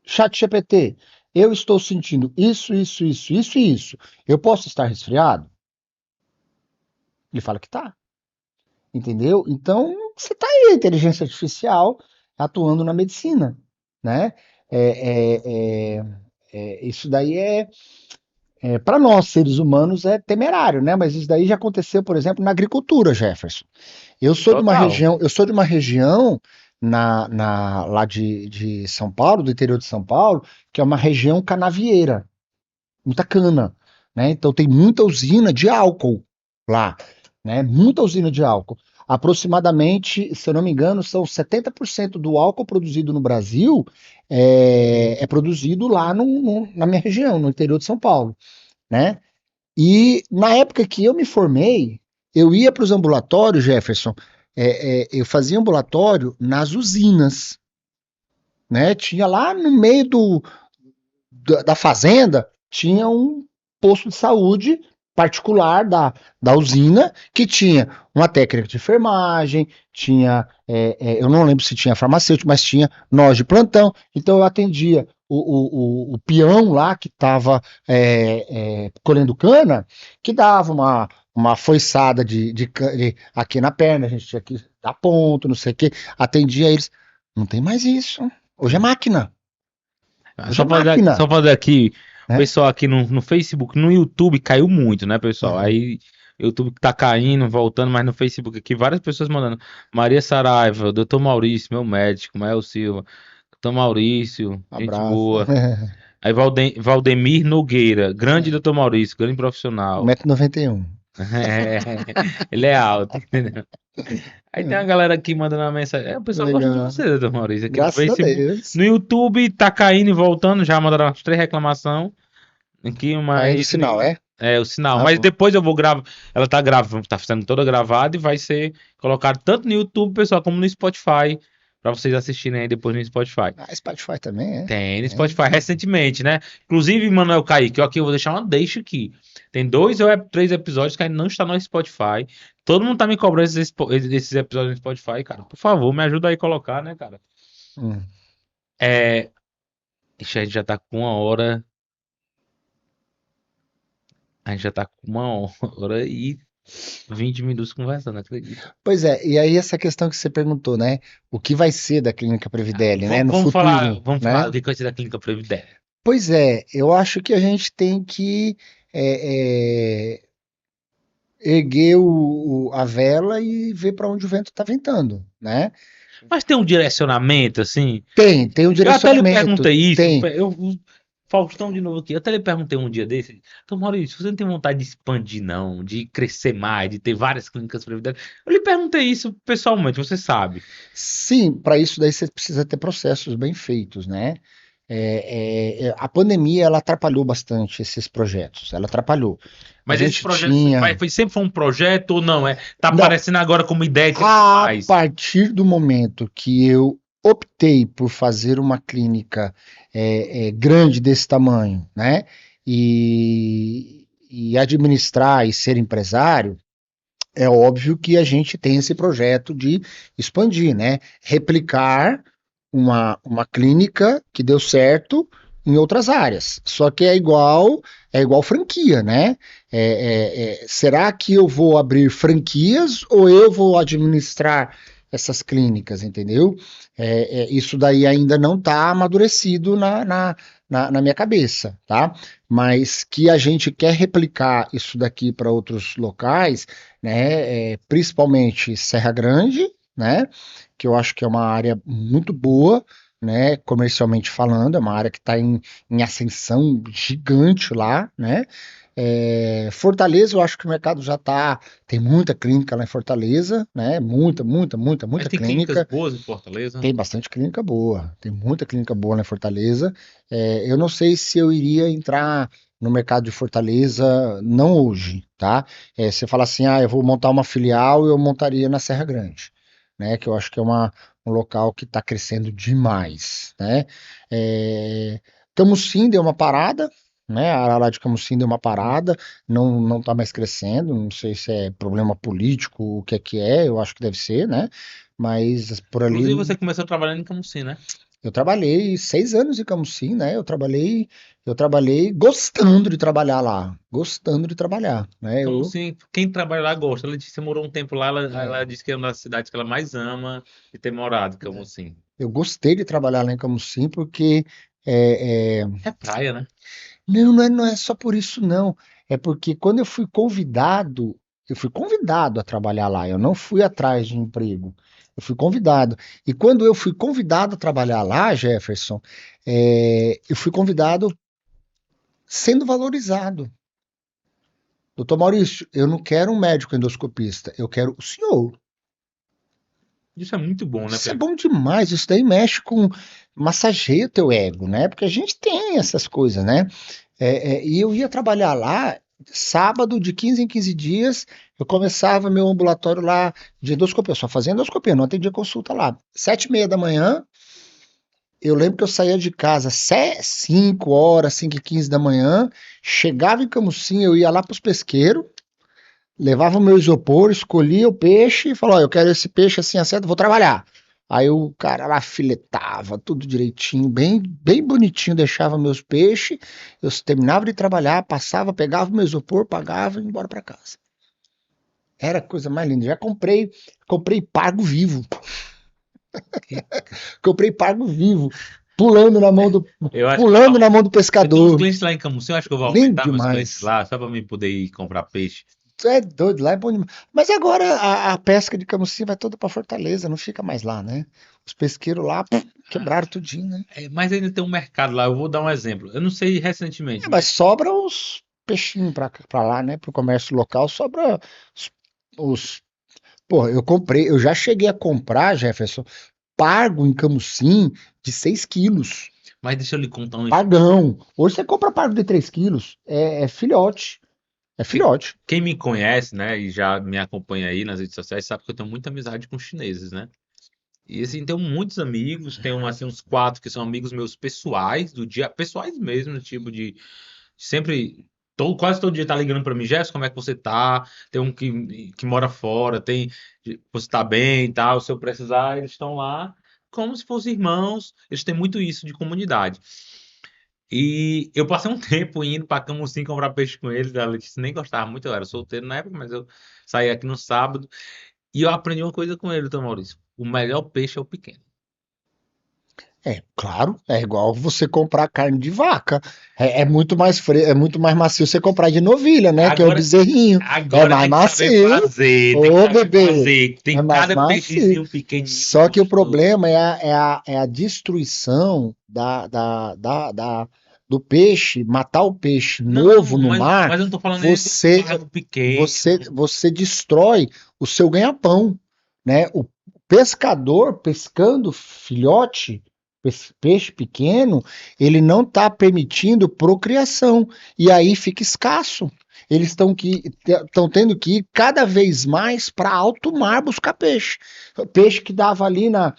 Chat GPT, eu estou sentindo isso, isso, isso, isso e isso. Eu posso estar resfriado? Ele fala que tá, entendeu? Então, você tá aí, a inteligência artificial atuando na medicina, né? É, é, isso daí para nós, seres humanos, é temerário, né? Mas isso daí já aconteceu, por exemplo, na agricultura, Jefferson. Total. Eu sou de uma região lá de São Paulo, do interior de São Paulo, que é uma região canavieira, muita cana, né? Então tem muita usina de álcool lá, né? Muita usina de álcool. Aproximadamente, se eu não me engano, são 70% do álcool produzido no Brasil é produzido lá na minha região, no interior de São Paulo, né? E na época que eu me formei, eu ia para os ambulatórios, Jefferson, eu fazia ambulatório nas usinas, né? Tinha lá no meio da fazenda, tinha um posto de saúde particular da usina, que tinha uma técnica de enfermagem, tinha, eu não lembro se tinha farmacêutico, mas tinha nós de plantão, então eu atendia o peão lá que estava colhendo cana, que dava uma foiçada aqui na perna, a gente tinha que dar ponto, não sei o que, atendia eles. Não tem mais isso. Hoje é máquina. Hoje é Só máquina. fazer aqui, o Né? pessoal aqui no Facebook, no YouTube caiu muito, né, pessoal? Uhum. Aí o YouTube tá caindo, voltando, mas no Facebook aqui, várias pessoas mandando. Maria Saraiva, Doutor Maurício, meu médico, Mael Silva, Doutor Maurício, gente Abraço. boa. Aí Valdemir Nogueira, grande Doutor Maurício, grande profissional. 1,91 m. Ele é alto, entendeu? Aí tem uma galera aqui mandando uma mensagem. O pessoal gosta de Legal. você, Doutor Maurício, aqui no Graças a Facebook. Deus. No YouTube tá caindo e voltando, já mandaram umas 3 reclamações aqui, Caindo o mas sinal, é? é o sinal. Ah, Mas bom. depois eu vou gravar. Ela tá gravando, tá sendo toda gravada e vai ser colocado tanto no YouTube, pessoal, como no Spotify, pra vocês assistirem aí depois no Spotify. Ah, Spotify também, é? Tem no É. Spotify recentemente, né? Inclusive, Manuel Kaique, eu aqui eu vou deixar uma deixa aqui. Tem 2 ou 3 episódios que ainda não está no Spotify. Todo mundo tá me cobrando esses episódios no Spotify, cara. Por favor, me ajuda aí a colocar, né, cara? Hum. É. Ixi, a gente já tá com 1 hora e 20 minutos conversando, acredito. Pois é, e aí essa questão que você perguntou, né? O que vai ser da Clínica Previdele, né? No futuro, Vamos falar né? do que vai ser da Clínica Previdência. Pois é, eu acho que a gente tem que é, é, erguer a vela e ver para onde o vento está ventando, né? Mas tem um direcionamento, assim. Tem um Eu até lhe direcionamento, perguntei isso. tem. Faustão de novo aqui. Eu até lhe perguntei um dia desse. Então, Maurício, você não tem vontade de expandir, não? De crescer mais, de ter várias clínicas previdências? Eu lhe perguntei isso pessoalmente, você sabe. Sim, para isso daí você precisa ter processos bem feitos, né? A pandemia ela atrapalhou bastante esses projetos, ela atrapalhou. A Mas esse gente projeto tinha, sempre foi um projeto ou não? Tá não, aparecendo agora como ideia que a faz. partir do momento que eu optei por fazer uma clínica grande desse tamanho, né? E administrar e ser empresário, é óbvio que a gente tem esse projeto de expandir, né? Replicar uma clínica que deu certo em outras áreas. Só que é igual franquia, né? Será que eu vou abrir franquias ou eu vou administrar essas clínicas, entendeu? Isso daí ainda não está amadurecido na minha cabeça, tá? Mas que a gente quer replicar isso daqui para outros locais, né? Principalmente Serra Grande, né? Que eu acho que é uma área muito boa, né? Comercialmente falando, é uma área que está em ascensão gigante lá, né? Fortaleza, eu acho que o mercado já está. Tem muita clínica lá em Fortaleza, né? Mas Muita tem clínicas clínica. boas em Fortaleza? Tem bastante clínica boa, tem muita clínica boa lá em Fortaleza. Eu não sei se eu iria entrar no mercado de Fortaleza, não hoje, tá? Você fala assim, eu vou montar uma filial, eu montaria na Serra Grande, né? Que eu acho que é um local que está crescendo demais, né? É, Camusim deu uma parada, né? A área lá de Camusim deu uma parada, não está mais crescendo, não sei se é problema político, o que é, eu acho que deve ser, né? Mas por ali Inclusive, você começou trabalhando em Camusim, né? eu trabalhei 6 anos em Camusim, né? Eu trabalhei gostando de trabalhar lá, gostando de trabalhar, né? Camusim, quem trabalha lá gosta. Ela disse que você morou um tempo lá, ela É, disse que é uma das cidades que ela mais ama de ter morado, Camusim. eu gostei de trabalhar lá em Camusim porque é, é, É praia, né? não é só por isso não. É porque quando eu fui convidado a trabalhar lá. Eu não fui atrás de emprego. Eu fui convidado. E quando eu fui convidado a trabalhar lá, Jefferson, eu fui convidado sendo valorizado. Doutor Maurício, eu não quero um médico endoscopista, eu quero o senhor. Isso é muito bom, né, Isso é Pia? bom demais, isso daí mexe com, massageia o teu ego, né? Porque a gente tem essas coisas, né? E eu ia trabalhar lá, sábado, de 15 em 15 dias, eu começava meu ambulatório lá de endoscopia, eu só fazia endoscopia, não atendia consulta lá. 7h30 da manhã, eu lembro que eu saía de casa 5 horas, 5h15 da manhã, chegava em Camusim, eu ia lá para os pesqueiros, levava o meu isopor, escolhia o peixe e falava: ó, eu quero esse peixe assim, assim, vou trabalhar. Aí o cara lá filetava tudo direitinho, bem, bem bonitinho, deixava meus peixes. Eu terminava de trabalhar, passava, pegava o meu isopor, pagava e ia embora para casa. Era a coisa mais linda. Já comprei pago vivo. Comprei pago vivo, pulando na mão do, Eu acho que pulando na mão do eu tenho uns pescador. clientes lá em Camusim, eu acho que eu vou Lindo aumentar meus clientes demais. lá, só para mim poder ir comprar peixe. Tu é doido, lá é bom demais. Mas agora a pesca de Camusim vai toda para Fortaleza, não fica mais lá, né? Os pesqueiros lá quebraram tudinho, né? Mas ainda tem um mercado lá, eu vou dar um exemplo. Eu não sei recentemente, Mas mas sobra os peixinhos para lá, né? Pro comércio local, sobra os, os. Pô, eu já cheguei a comprar, Jefferson, pargo em Camusim de 6 quilos. deixa eu lhe contar uma história. Pagão. Hoje você compra pargo de 3 quilos. É filhote. É filhote. Quem me conhece, né, e já me acompanha aí nas redes sociais, sabe que eu tenho muita amizade com chineses, né? E assim, tenho muitos amigos, tenho assim uns quatro que são amigos meus pessoais, do dia, pessoais mesmo, tipo de sempre, quase todo dia tá ligando pra mim, Jéssica, como é que você tá? Tem um que mora fora, tem, você tá bem e tal, se eu precisar, eles estão lá como se fossem irmãos, eles têm muito isso de comunidade. E eu passei um tempo indo pra Camusim comprar peixe com eles, a Letícia nem gostava muito, eu era solteiro na época, mas eu saí aqui no sábado, e eu aprendi uma coisa com ele, então, Maurício, o melhor peixe é o pequeno. Claro, é igual você comprar carne de vaca. É muito mais macio você comprar de novilha, né? Que é o Agora, bezerrinho. É agora mais tem que saber macio. fazer, tem que Ô, saber bebê, fazer. é Tem mais cada macio. peixezinho pequenininho Só que o gostoso. problema é a destruição do peixe, matar o peixe novo Não, no mar, mas eu não tô falando nem do você, pargo você, pequeno. você destrói o seu ganha-pão, né? O pescador pescando filhote, peixe pequeno, ele não está permitindo procriação e aí fica escasso. Eles estão tendo que ir cada vez mais para alto mar buscar peixe. Peixe que dava ali na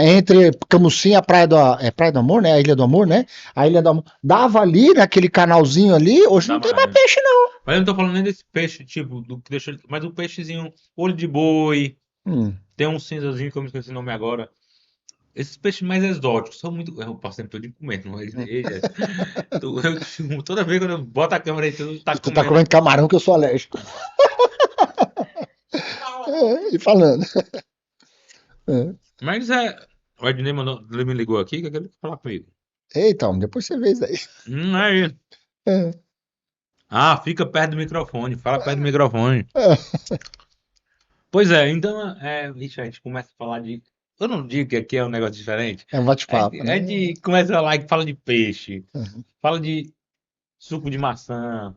entre Camusim e a Praia do Amor, né? A Ilha do Amor, né? A Ilha do Amor. Dava ali naquele canalzinho ali, Não hoje dá não tem mais mais. peixe não. Mas eu não tô falando nem desse peixe, tipo, do que deixa. Mas o peixezinho, olho de boi, Hum. tem um cinzazinho que eu me esqueci o nome agora. Esses peixes mais exóticos são muito. Eu passo o tempo todo de comer, não é? Toda vez quando eu boto a câmera aí, tu tá Tu tá comendo. comendo camarão que eu sou alérgico. E falando. É. Mas é. O Ednei mandou, ele me ligou aqui que ele quer falar comigo. Então, depois você vê isso aí. Aí. É, Ah, fica perto do microfone, fala perto do microfone. é. Pois é, então, vixe, a gente começa a falar de. Eu não digo que aqui é um negócio diferente. É um bate-papo, A né? gente começa a falar e fala de peixe, Uhum. fala de suco de maçã,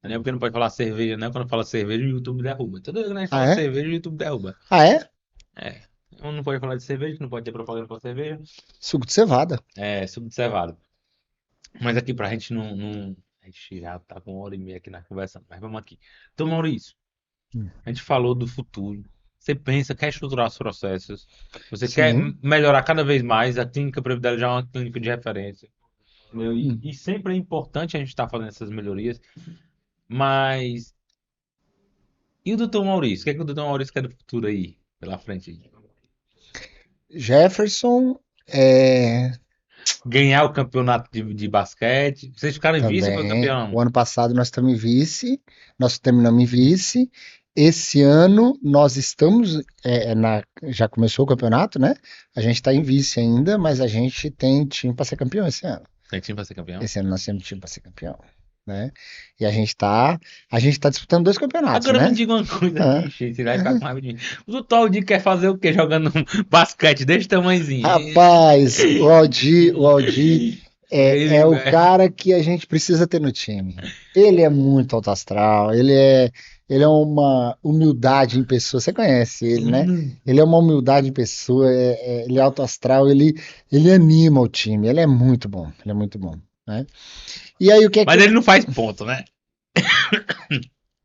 né? Porque não pode falar cerveja, né? Quando fala cerveja, o YouTube derruba. Toda vez que a gente Ah, fala é? cerveja, o YouTube derruba. Ah, é? É. Então não pode falar de cerveja, não pode ter propaganda com cerveja. Suco de cevada. É, suco de cevada. Mas aqui pra gente não. A gente já tá com 1h30 aqui na conversa, mas vamos aqui. Então, Maurício, Hum. a gente falou do futuro. Você pensa, quer estruturar os processos, você quer Sim. melhorar cada vez mais. A clínica Previdade já é uma clínica de referência, entendeu? E, Hum. e sempre é importante a gente estar fazendo essas melhorias. Mas e o doutor Maurício? O que é que o doutor Maurício quer do futuro aí, pela frente aí? Jefferson é, Ganhar o campeonato de basquete. Vocês ficaram em vice ou foi também. campeão? O ano passado nós estamos em vice, nós terminamos em vice. Esse ano nós estamos já começou o campeonato, né? A gente está em vice ainda, mas a gente tem time para ser campeão esse ano. Tem time pra ser campeão? Esse ano nós temos time para ser campeão, né? E a gente tá disputando dois campeonatos, Agora me né? diga uma coisa Ah, aqui, gente, você vai ficar com raiva de mim. O doutor Aldir quer fazer o quê jogando basquete desse tamanhozinho? rapaz, o Aldir é Ele, o cara que a gente precisa ter no time. Ele é muito alto astral, ele é uma humildade em pessoa. Você conhece ele, né? Ele é uma humildade em pessoa, ele é alto astral, ele anima o time. Ele é muito bom, né? E aí o que é que Mas ele não faz ponto, né?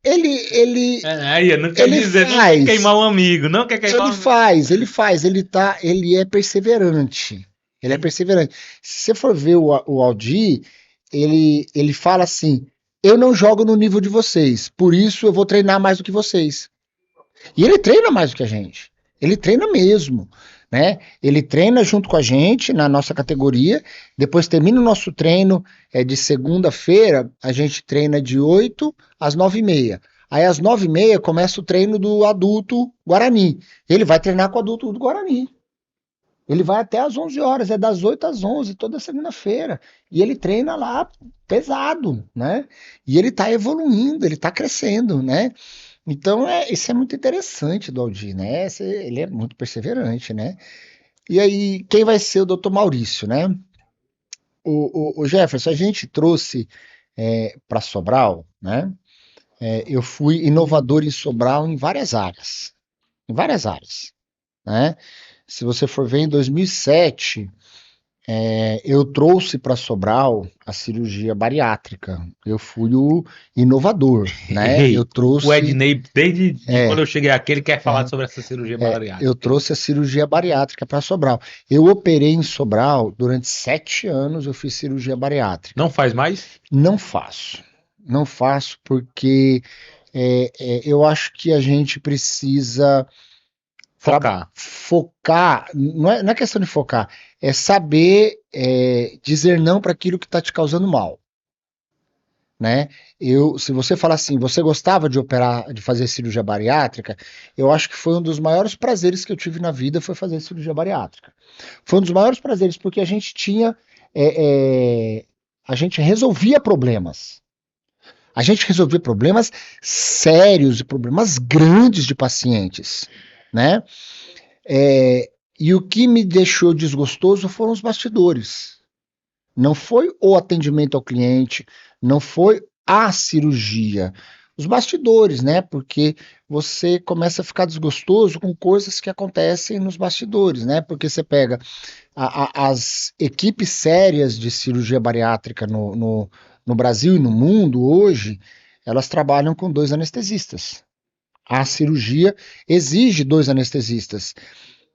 ele ele Aí, não quer ele dizer, não quer queimar faz? um amigo, não quer queimar Ele um amigo. faz, ele faz, ele é perseverante. Ele é perseverante. Se você for ver o Aldir, ele fala assim: eu não jogo no nível de vocês, por isso eu vou treinar mais do que vocês. E ele treina mais do que a gente. Ele treina mesmo, né? Ele treina junto com a gente na nossa categoria. Depois termina o nosso treino de segunda-feira. A gente treina de 8 às 9h30. Aí às 9h30 começa o treino do adulto Guarani. Ele vai treinar com o adulto do Guarani. Ele vai até às 11 horas, é das 8 às 11, toda segunda-feira. E ele treina lá pesado, né? E ele está evoluindo, ele está crescendo, né? Então, isso é muito interessante do Aldir, né? Ele é muito perseverante, né? E aí, quem vai ser o Dr. Maurício, né? O Jefferson, a gente trouxe para Sobral, né? Eu fui inovador em Sobral em várias áreas, né? Se você for ver, em 2007, eu trouxe para Sobral a cirurgia bariátrica. Eu fui o inovador, né? Eu Ei, o trouxe Ednei, desde quando é, eu cheguei aqui, ele quer falar sobre essa cirurgia Eu bariátrica. trouxe a cirurgia bariátrica para Sobral. Eu operei em Sobral durante 7 anos. Eu fiz cirurgia bariátrica. Não faz mais? Não faço, não faço porque eu acho que a gente precisa Focar. focar. Não é questão de focar, é saber dizer não para aquilo que está te causando mal, né? Se você falar assim, você gostava de operar, de fazer cirurgia bariátrica, eu acho que foi um dos maiores prazeres que eu tive na vida foi fazer cirurgia bariátrica. Foi um dos maiores prazeres porque a gente tinha, a gente resolvia problemas. A gente resolvia problemas sérios e problemas grandes de pacientes, né? E o que me deixou desgostoso foram os bastidores. Não foi o atendimento ao cliente, não foi a cirurgia. Os bastidores, né? Porque você começa a ficar desgostoso com coisas que acontecem nos bastidores, né? Porque você pega as equipes sérias de cirurgia bariátrica no Brasil e no mundo hoje, elas trabalham com 2 anestesistas. A cirurgia exige 2 anestesistas.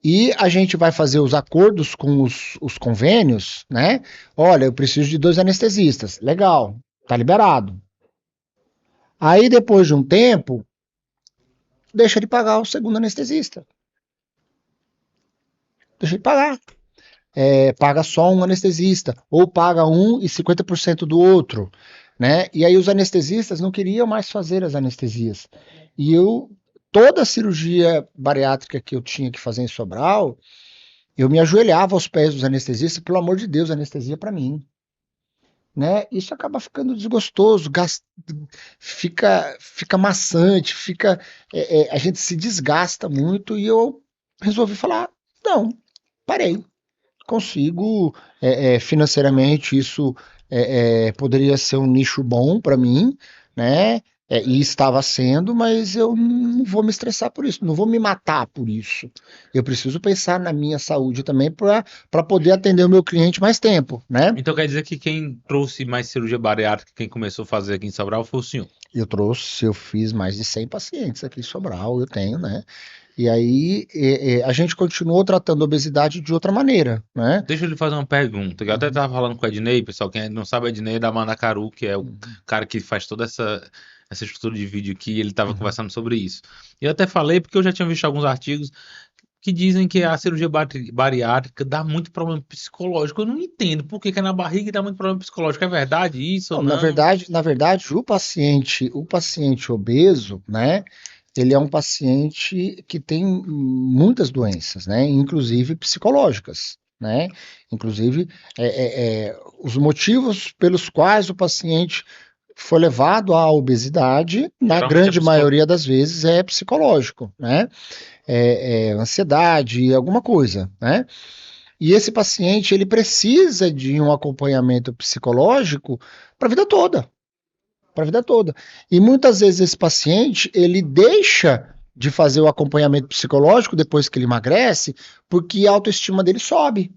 E a gente vai fazer os acordos com os convênios, né? Olha, eu preciso de 2 anestesistas. Legal, tá liberado. Aí depois de um tempo, deixa de pagar o segundo anestesista. Deixa de pagar. Paga só um anestesista, ou paga um e 50% do outro, né? E aí os anestesistas não queriam mais fazer as anestesias. E toda a cirurgia bariátrica que eu tinha que fazer em Sobral, Eu me ajoelhava aos pés dos anestesistas, pelo amor de Deus, anestesia para mim. Né? Isso acaba ficando desgostoso, fica maçante, a gente se desgasta muito e eu resolvi falar, não, parei. Consigo financeiramente isso poderia ser um nicho bom para mim, né? E estava sendo, mas eu não vou me estressar por isso, não vou me matar por isso. Eu preciso pensar na minha saúde também para poder atender o meu cliente mais tempo, né? Então quer dizer que quem trouxe mais cirurgia bariátrica, quem começou a fazer aqui em Sobral foi o senhor. Eu fiz mais de 100 pacientes aqui em Sobral, eu tenho, né? E aí a gente continuou tratando a obesidade de outra maneira, né? Deixa eu lhe fazer uma pergunta. Eu até tava falando com o Ednei, pessoal. Quem não sabe, o Ednei é da Mandacaru, que é o cara que faz toda essa estrutura de vídeo aqui. Ele tava conversando sobre isso. E eu até falei, porque eu já tinha visto alguns artigos que dizem que a cirurgia bariátrica dá muito problema psicológico. Eu não entendo por que que é na barriga e dá muito problema psicológico. É verdade isso ou Não, não? na verdade, o paciente obeso, né? Ele é um paciente que tem muitas doenças, né? Inclusive psicológicas, né? Inclusive, os motivos pelos quais o paciente foi levado à obesidade, na Geralmente é grande psicológico. maioria das vezes é psicológico, né? Ansiedade, alguma coisa, né? E esse paciente, ele precisa de um acompanhamento psicológico para a vida toda, para a vida toda. E muitas vezes esse paciente, ele deixa de fazer o acompanhamento psicológico depois que ele emagrece, porque a autoestima dele sobe.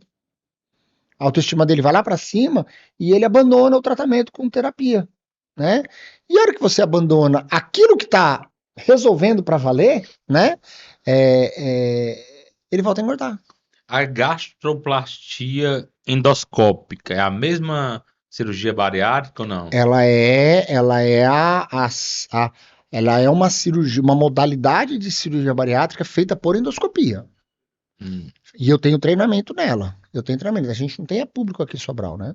A autoestima dele vai lá para cima e ele abandona o tratamento com terapia, né? E a hora que você abandona aquilo que está resolvendo para valer, né? Ele volta a engordar. A gastroplastia endoscópica é a mesma cirurgia bariátrica ou não? Ela é ela é uma cirurgia, uma modalidade de cirurgia bariátrica feita por endoscopia. Hum. E eu tenho treinamento nela. Eu tenho treinamento. A gente não tem público aqui em Sobral, né?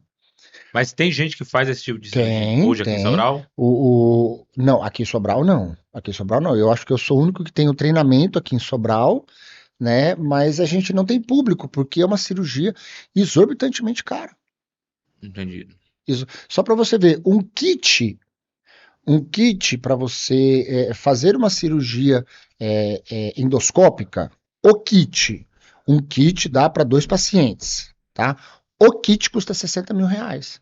Mas tem gente que faz esse tipo de cirurgia Tem, hoje aqui em tem. Sobral? Não, aqui em Sobral não. Aqui em Sobral não. Eu acho que eu sou o único que tem o treinamento aqui em Sobral, né? Mas a gente não tem público, porque é uma cirurgia exorbitantemente cara. Entendido. Só para você ver, um kit para você fazer uma cirurgia endoscópica, um kit dá para 2 pacientes, tá? O kit custa R$ 60.000.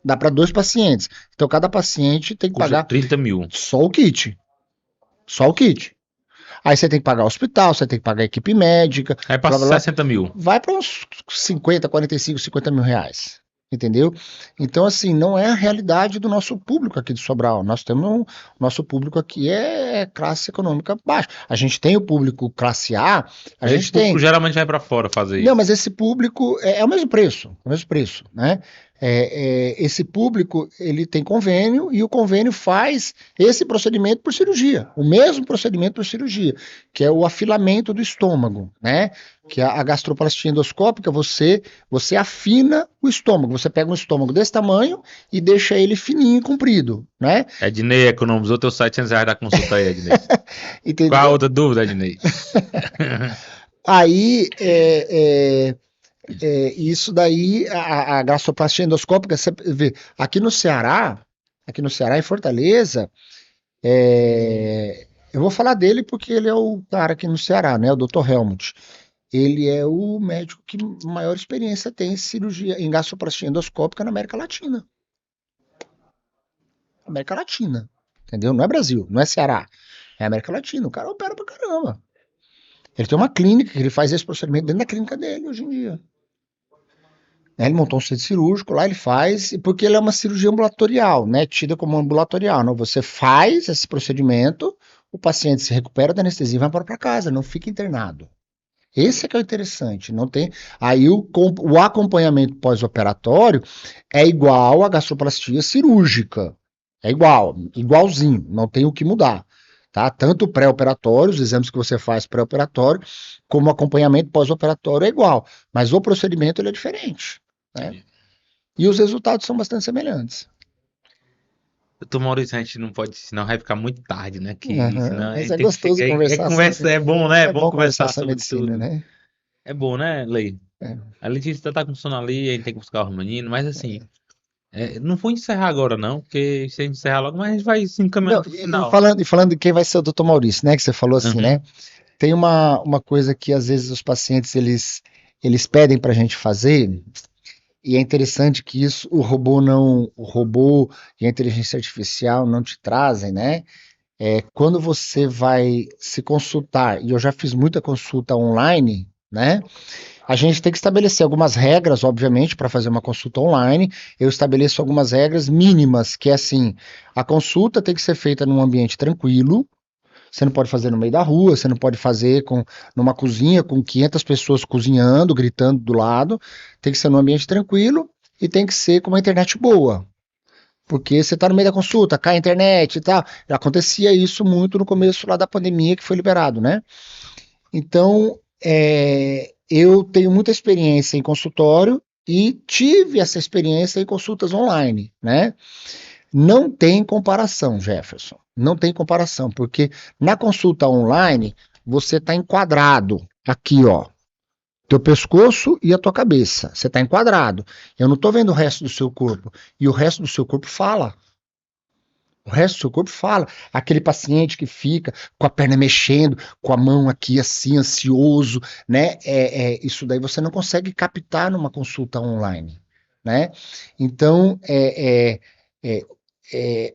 Dá para 2 pacientes. Então, cada paciente tem que Custa pagar 30 mil. só o kit. Só o kit. Aí você tem que pagar o hospital, você tem que pagar a equipe médica, Aí blá, passa blá, blá. 60 mil. Vai para uns 50, 45, R$ 50.000. Entendeu? Então, assim, não é a realidade do nosso público aqui de Sobral. Nosso público aqui é classe econômica baixa. A gente tem o público classe A, a Esse gente público tem. geralmente vai pra fora fazer Não, isso. mas esse público é o mesmo preço, né? Esse público ele tem convênio e o convênio faz esse procedimento por cirurgia, o mesmo procedimento por cirurgia, que é o afilamento do estômago, né? Que a gastroplastia endoscópica você afina o estômago, você pega um estômago desse tamanho e deixa ele fininho e comprido, né? Ednei economizou teu R$ 700 da consulta aí, Ednei. Qual a Entendeu? outra dúvida, Ednei? Aí isso daí, a gastroplastia endoscópica, você vê, aqui no Ceará, em Fortaleza, eu vou falar dele porque ele é o cara aqui no Ceará, né, o Dr. Helmut. Ele é o médico que maior experiência tem em cirurgia, em gastroplastia endoscópica na América Latina. América Latina, entendeu? Não é Brasil, não é Ceará, é América Latina. O cara opera pra caramba. Ele tem uma clínica que ele faz esse procedimento dentro da clínica dele hoje em dia. Ele montou um centro cirúrgico, lá ele faz, porque ele é uma cirurgia ambulatorial, né? Tida como ambulatorial. Não? Você faz esse procedimento, o paciente se recupera da anestesia e vai embora para casa, não fica internado. Esse é que é o interessante. Não tem. Aí o acompanhamento pós-operatório é igual à gastroplastia cirúrgica. É igualzinho, não tem o que mudar. Tá? Tanto pré-operatório, os exames que você faz pré-operatório, como o acompanhamento pós-operatório é igual. Mas o procedimento ele é diferente. Né? E os resultados são bastante semelhantes. Doutor Maurício, a gente não pode, senão vai ficar muito tarde, né? Que Aham, senão a mas gente é tem que gostoso ficar. conversar Conversa, sobre. é bom, né? É É bom bom conversar conversar sobre sobre medicina, tudo. né? É bom, né, Lei? É. A Letícia tá com sono ali, a gente tem que buscar os meninos, mas assim, não vou encerrar agora, não, porque se a gente encerrar logo, mas a gente vai se Não, encaminhando pro e final. falando de quem vai ser o Dr. Maurício, né? Que você falou assim, Uhum. né? Tem uma coisa que às vezes os pacientes eles pedem para a gente fazer, e é interessante que isso o robô e a inteligência artificial não te trazem, né? Quando você vai se consultar, e eu já fiz muita consulta online, né? A gente tem que estabelecer algumas regras, obviamente, para fazer uma consulta online. Eu estabeleço algumas regras mínimas, que é assim: a consulta tem que ser feita num ambiente tranquilo. Você não pode fazer no meio da rua, você não pode fazer numa cozinha com 500 pessoas cozinhando, gritando do lado. Tem que ser num ambiente tranquilo e tem que ser com uma internet boa. Porque você está no meio da consulta, cai a internet e tal. Acontecia isso muito no começo lá da pandemia que foi liberado, né? Então, eu tenho muita experiência em consultório e tive essa experiência em consultas online, né? Não tem comparação, Jefferson. Não tem comparação, porque na consulta online você está enquadrado aqui, ó, teu pescoço e a tua cabeça. Você está enquadrado. Eu não estou vendo o resto do seu corpo. E o resto do seu corpo fala. O resto do seu corpo fala. Aquele paciente que fica com a perna mexendo, com a mão aqui assim, ansioso, né? Isso daí você não consegue captar numa consulta online, né? Então, é,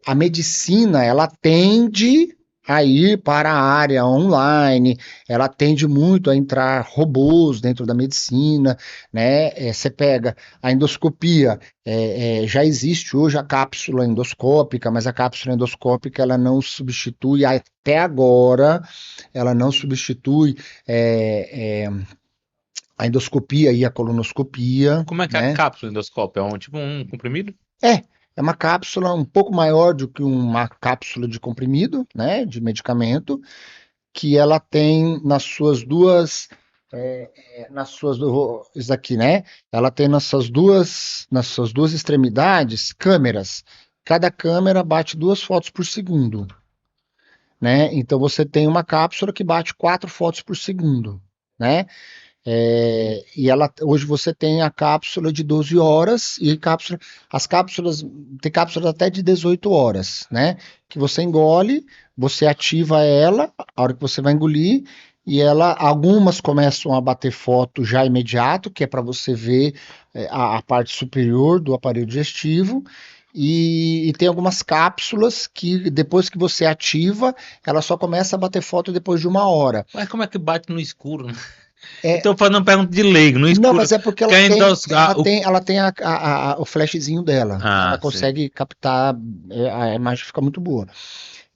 a medicina, ela tende a ir para a área online, ela tende muito a entrar robôs dentro da medicina, né? Você pega a endoscopia, já existe hoje a cápsula endoscópica, mas a cápsula endoscópica ela não substitui, até agora, ela não substitui a endoscopia e a colonoscopia, Como é que é a né? cápsula endoscópio? É tipo um comprimido? É, é uma cápsula um pouco maior do que uma cápsula de comprimido, né, de medicamento, que ela tem isso aqui, né? Ela tem nas suas duas extremidades câmeras. Cada câmera bate 2 fotos por segundo, né? Então você tem uma cápsula que bate 4 fotos por segundo, né? E ela, hoje você tem a cápsula de 12 horas e as cápsulas, tem cápsulas até de 18 horas, né? Que você engole, você ativa ela, a hora que você vai engolir, e algumas começam a bater foto já imediato, que é para você ver a parte superior do aparelho digestivo, e tem algumas cápsulas que depois que você ativa, ela só começa a bater foto depois de 1 hora. Mas como é que bate no escuro, né? Eu É, tô fazendo uma pergunta de leigo, no Não, escuro. mas é porque Porque o... ela tem o flashzinho dela. Ela Ah, sim. consegue captar, a imagem fica muito boa.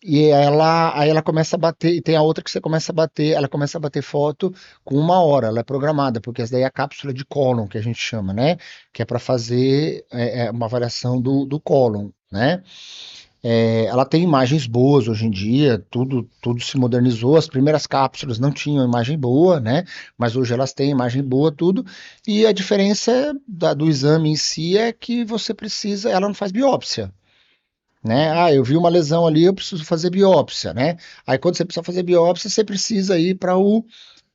Aí ela começa a bater, e tem a outra que você começa a bater, ela começa a bater foto com 1 hora, ela é programada, porque essa daí é a cápsula de cólon, que a gente chama, né? Que é para fazer uma avaliação do cólon, né? Ela tem imagens boas hoje em dia, tudo se modernizou. As primeiras cápsulas não tinham imagem boa, né? Mas hoje elas têm imagem boa, tudo. E a diferença do exame em si é que você precisa, ela não faz biópsia, né? Ah, eu vi uma lesão ali, eu preciso fazer biópsia, né? Aí quando você precisa fazer biópsia, você precisa ir para o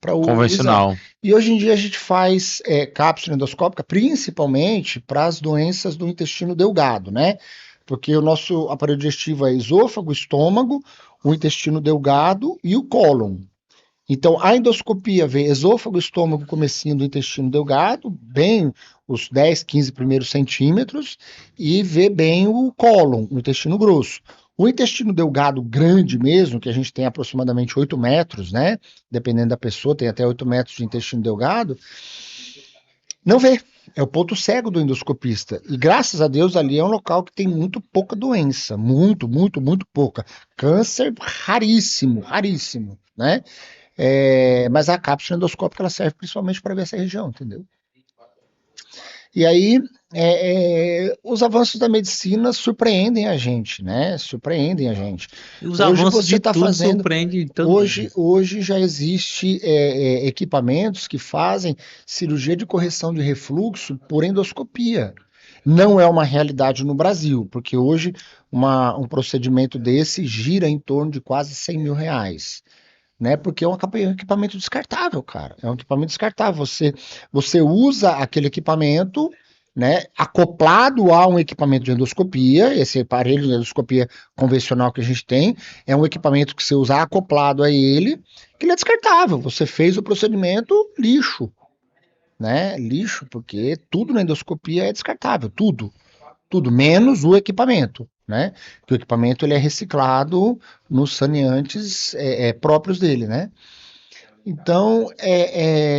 exame. Convencional. E hoje em dia a gente faz cápsula endoscópica principalmente para as doenças do intestino delgado, né? Porque o nosso aparelho digestivo é esôfago, estômago, o intestino delgado e o cólon. Então, a endoscopia vê esôfago, estômago, comecinho do intestino delgado, bem os 10, 15 primeiros centímetros, e vê bem o cólon, o intestino grosso. O intestino delgado grande mesmo, que a gente tem aproximadamente 8 metros, né? Dependendo da pessoa, tem até 8 metros de intestino delgado, não vê. É o ponto cego do endoscopista. E graças a Deus ali é um local que tem muito pouca doença. Muito, muito, muito pouca. Câncer raríssimo, raríssimo, né? Mas a cápsula endoscópica ela serve principalmente para ver essa região, entendeu? E aí, os avanços da medicina surpreendem a gente, né? Surpreendem a gente. E os Hoje avanços você de está tudo fazendo, surpreendem todo mundo. hoje já existe equipamentos que fazem cirurgia de correção de refluxo por endoscopia. Não é uma realidade no Brasil, porque hoje um procedimento desse gira em torno de quase R$ 100.000, né? Porque é um equipamento descartável, cara. É um equipamento descartável. Você usa aquele equipamento, né, acoplado a um equipamento de endoscopia. Esse aparelho de endoscopia convencional que a gente tem é um equipamento que você usa acoplado a ele, que ele é descartável. Você fez o procedimento, lixo, né? Lixo, porque tudo na endoscopia é descartável, tudo, menos o equipamento, né? Porque o equipamento ele é reciclado nos saneantes próprios dele, né? Então,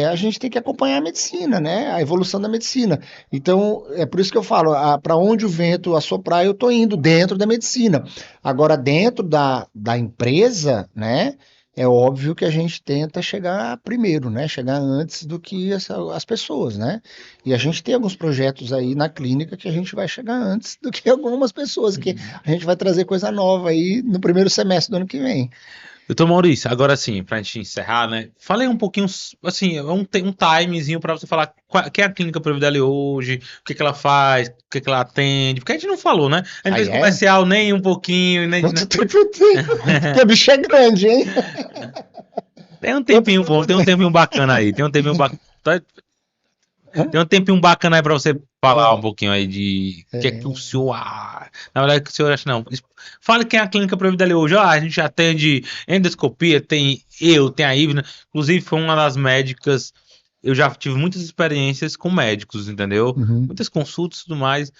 a gente tem que acompanhar a medicina, né? A evolução da medicina. Então, é por isso que eu falo, para onde o vento assoprar, eu estou indo dentro da medicina. Agora, dentro da empresa, né? É óbvio que a gente tenta chegar primeiro, né? Chegar antes do que as pessoas, né? E a gente tem alguns projetos aí na clínica que a gente vai chegar antes do que algumas pessoas, que a gente vai trazer coisa nova aí no primeiro semestre do ano que vem. Doutor Maurício, agora sim, pra gente encerrar, né? Falei um pouquinho, assim, um timezinho pra você falar quem é a Clínica Providália hoje, o que que ela faz, o que que ela atende, porque a gente não falou, né? A gente Aí fez comercial nem um pouquinho, nem, Quanto tempo eu tenho? Porque o bicho é grande, hein? tem um tempinho bom, tem um tempinho bacana aí, tem um tempinho bacana. Tem um tempinho bacana aí pra você falar um pouquinho aí de o que é que o senhor. Na verdade, que o senhor acha não. Fale quem é a Clínica Providália hoje. A gente atende endoscopia, tem a Ivna. Inclusive, foi uma das médicas. Eu já tive muitas experiências com médicos, entendeu? Uhum. Muitas consultas e tudo mais.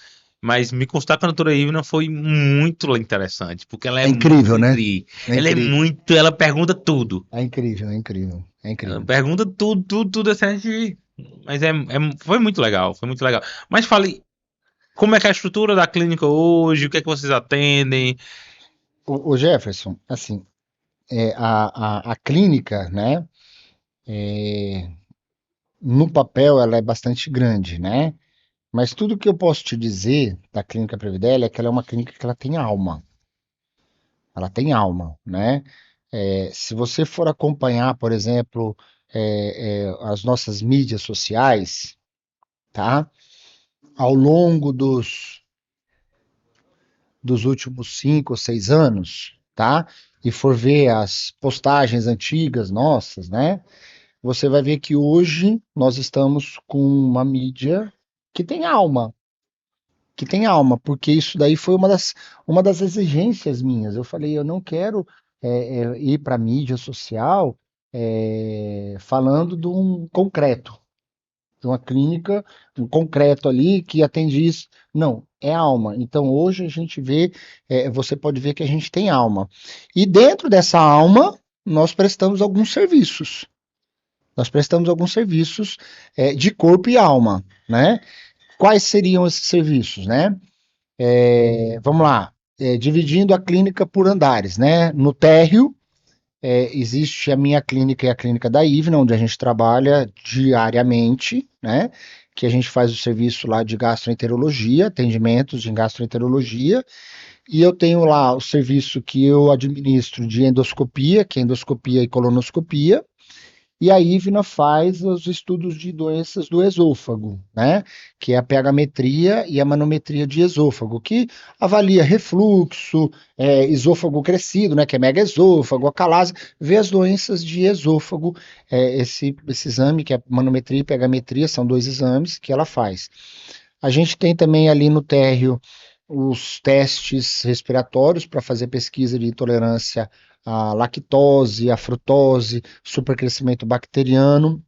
Mas me consultar com a doutora Ivna foi muito interessante, porque ela é É incrível, muito né? tri. É Ela é incrível. muito. Ela pergunta tudo. É incrível, é incrível. É Ela incrível. pergunta tudo, tudo, tudo assim. Mas foi muito legal, foi muito legal. Mas fale, como é que é a estrutura da clínica hoje? O que é que vocês atendem? O Jefferson, assim, a clínica, né? No papel ela é bastante grande, né? Mas tudo que eu posso te dizer da Clínica Previdélia é que ela é uma clínica que ela tem alma. Ela tem alma, né? Se você for acompanhar, por exemplo, as nossas mídias sociais, tá? Ao longo dos últimos 5 ou 6 anos, tá? E for ver as postagens antigas nossas, né? Você vai ver que hoje nós estamos com uma mídia que tem alma, porque isso daí foi uma das exigências minhas. Eu falei, eu não quero ir para a mídia social falando de um concreto, de uma clínica, um concreto ali que atende isso. Não, é alma. Então hoje a gente vê, você pode ver que a gente tem alma. E dentro dessa alma, nós prestamos alguns serviços. Nós prestamos alguns serviços de corpo e alma, né? Quais seriam esses serviços, né? Vamos lá, dividindo a clínica por andares, né? No térreo existe a minha clínica e a clínica da Ivna, onde a gente trabalha diariamente, né? Que a gente faz o serviço lá de gastroenterologia, atendimentos de gastroenterologia, e eu tenho lá o serviço que eu administro de endoscopia, que é endoscopia e colonoscopia, e a Ivna faz os estudos de doenças do esôfago, né? Que é a pH-metria e a manometria de esôfago, que avalia refluxo, esôfago crescido, né? Que é megaesôfago, acalase, vê as doenças de esôfago. Esse exame, que é manometria e pH-metria, são 2 exames que ela faz. A gente tem também ali no térreo os testes respiratórios para fazer pesquisa de intolerância à lactose, à frutose, supercrescimento bacteriano.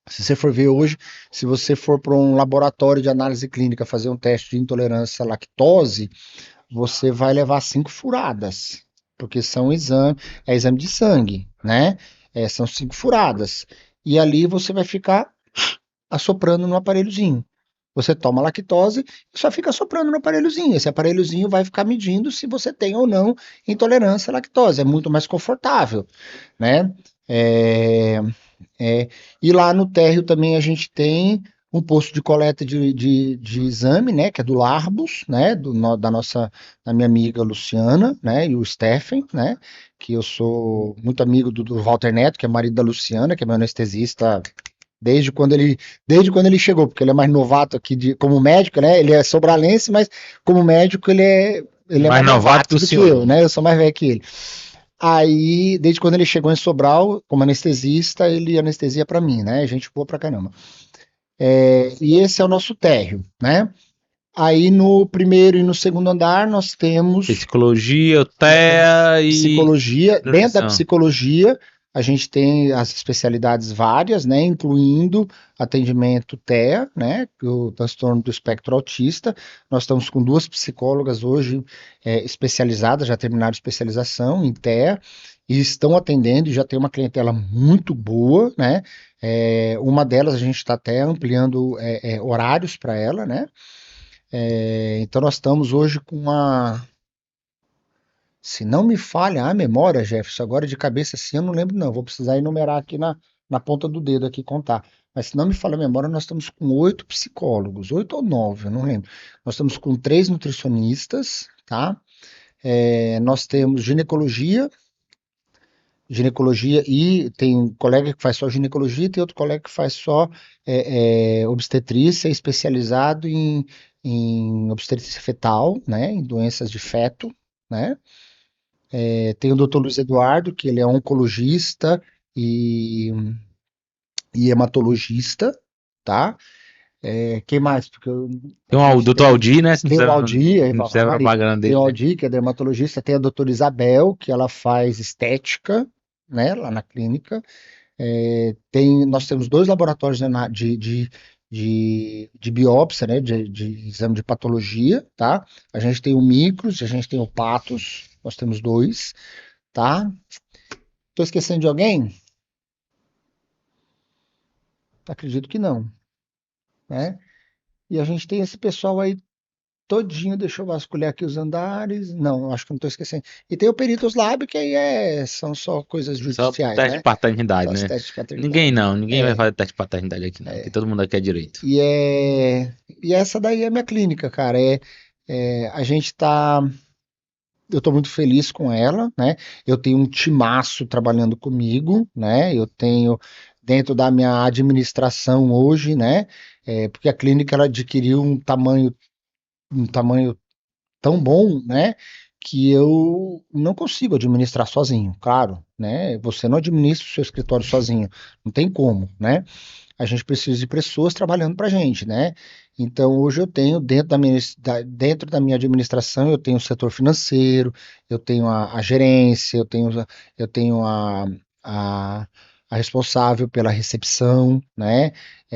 Se você for ver hoje, se você for para um laboratório de análise clínica fazer um teste de intolerância à lactose, você vai levar 5 furadas, porque é exame de sangue, né? São 5 furadas. E ali você vai ficar assoprando no aparelhozinho. Você toma lactose e só fica soprando no aparelhozinho. Esse aparelhozinho vai ficar medindo se você tem ou não intolerância à lactose. É muito mais confortável, né? É, e lá no térreo também a gente tem um posto de coleta de exame, né? Que é do Larbus, né? Da minha amiga Luciana, né? E o Stephen, né? Que eu sou muito amigo do Walter Neto, que é marido da Luciana, que é meu anestesista desde quando ele chegou, porque ele é mais novato aqui como médico, né? Ele é sobralense, mas como médico ele é ele é Mais mais novato que o do que senhor. eu, né? Eu sou mais velho que ele. Aí, desde quando ele chegou em Sobral, como anestesista, ele anestesia pra mim, né? Gente boa pra caramba. E esse é o nosso térreo, né? Aí no primeiro e no segundo andar nós temos Psicologia, TEA e psicologia. Dentro da nutrição. psicologia, a gente tem as especialidades várias, né? Incluindo atendimento TEA, né? O transtorno do espectro autista. Nós estamos com 2 psicólogas hoje especializadas, já terminaram especialização em TEA e estão atendendo e já tem uma clientela muito boa, né? Uma delas a gente está até ampliando horários para ela, né? Então nós estamos hoje com uma, se não me falha a memória, Jefferson, agora de cabeça assim eu não lembro não, vou precisar enumerar aqui na ponta do dedo aqui contar. Mas se não me falha a memória, nós estamos com 8 psicólogos, 8 ou 9, eu não lembro. Nós estamos com 3 nutricionistas, tá? Nós temos ginecologia e tem um colega que faz só ginecologia e tem outro colega que faz só obstetrícia, especializado em obstetrícia fetal, né, em doenças de feto, né. Tem o doutor Luiz Eduardo, que ele é oncologista e, e hematologista, tá? Quem mais? Porque a Tem o gente Dr. Aldir, né? Se tem o Aldir, não Ave fizer Maria, propaganda tem dele, o né? Aldir, que é dermatologista, tem a doutora Isabel, que ela faz estética, né, lá na clínica. Nós temos 2 laboratórios, né, de biópsia, né, de exame de patologia, tá? A gente tem o Micros, a gente tem o Patos, nós temos 2, tá? Tô esquecendo de alguém? Acredito que não, né? E a gente tem esse pessoal aí todinho, deixa eu vasculhar aqui os andares. Não, eu acho que não tô esquecendo. E tem o Peritos Lab, que aí são só coisas Só judiciais, teste de né? paternidade, Só os né? testes de paternidade. Ninguém vai fazer teste de paternidade aqui, não. Aqui todo mundo aqui é direito. E, e essa daí é a minha clínica, cara. A gente tá. Eu tô muito feliz com ela, né? Eu tenho um timaço trabalhando comigo, né? Eu tenho dentro da minha administração hoje, né? Porque a clínica ela adquiriu um tamanho tão bom, né? Que eu não consigo administrar sozinho, claro, né? Você não administra o seu escritório sozinho, não tem como, né? A gente precisa de pessoas trabalhando para a gente, né? Então, hoje eu tenho, dentro da minha administração, eu tenho o setor financeiro, eu tenho a gerência, eu tenho a, a responsável pela recepção, né?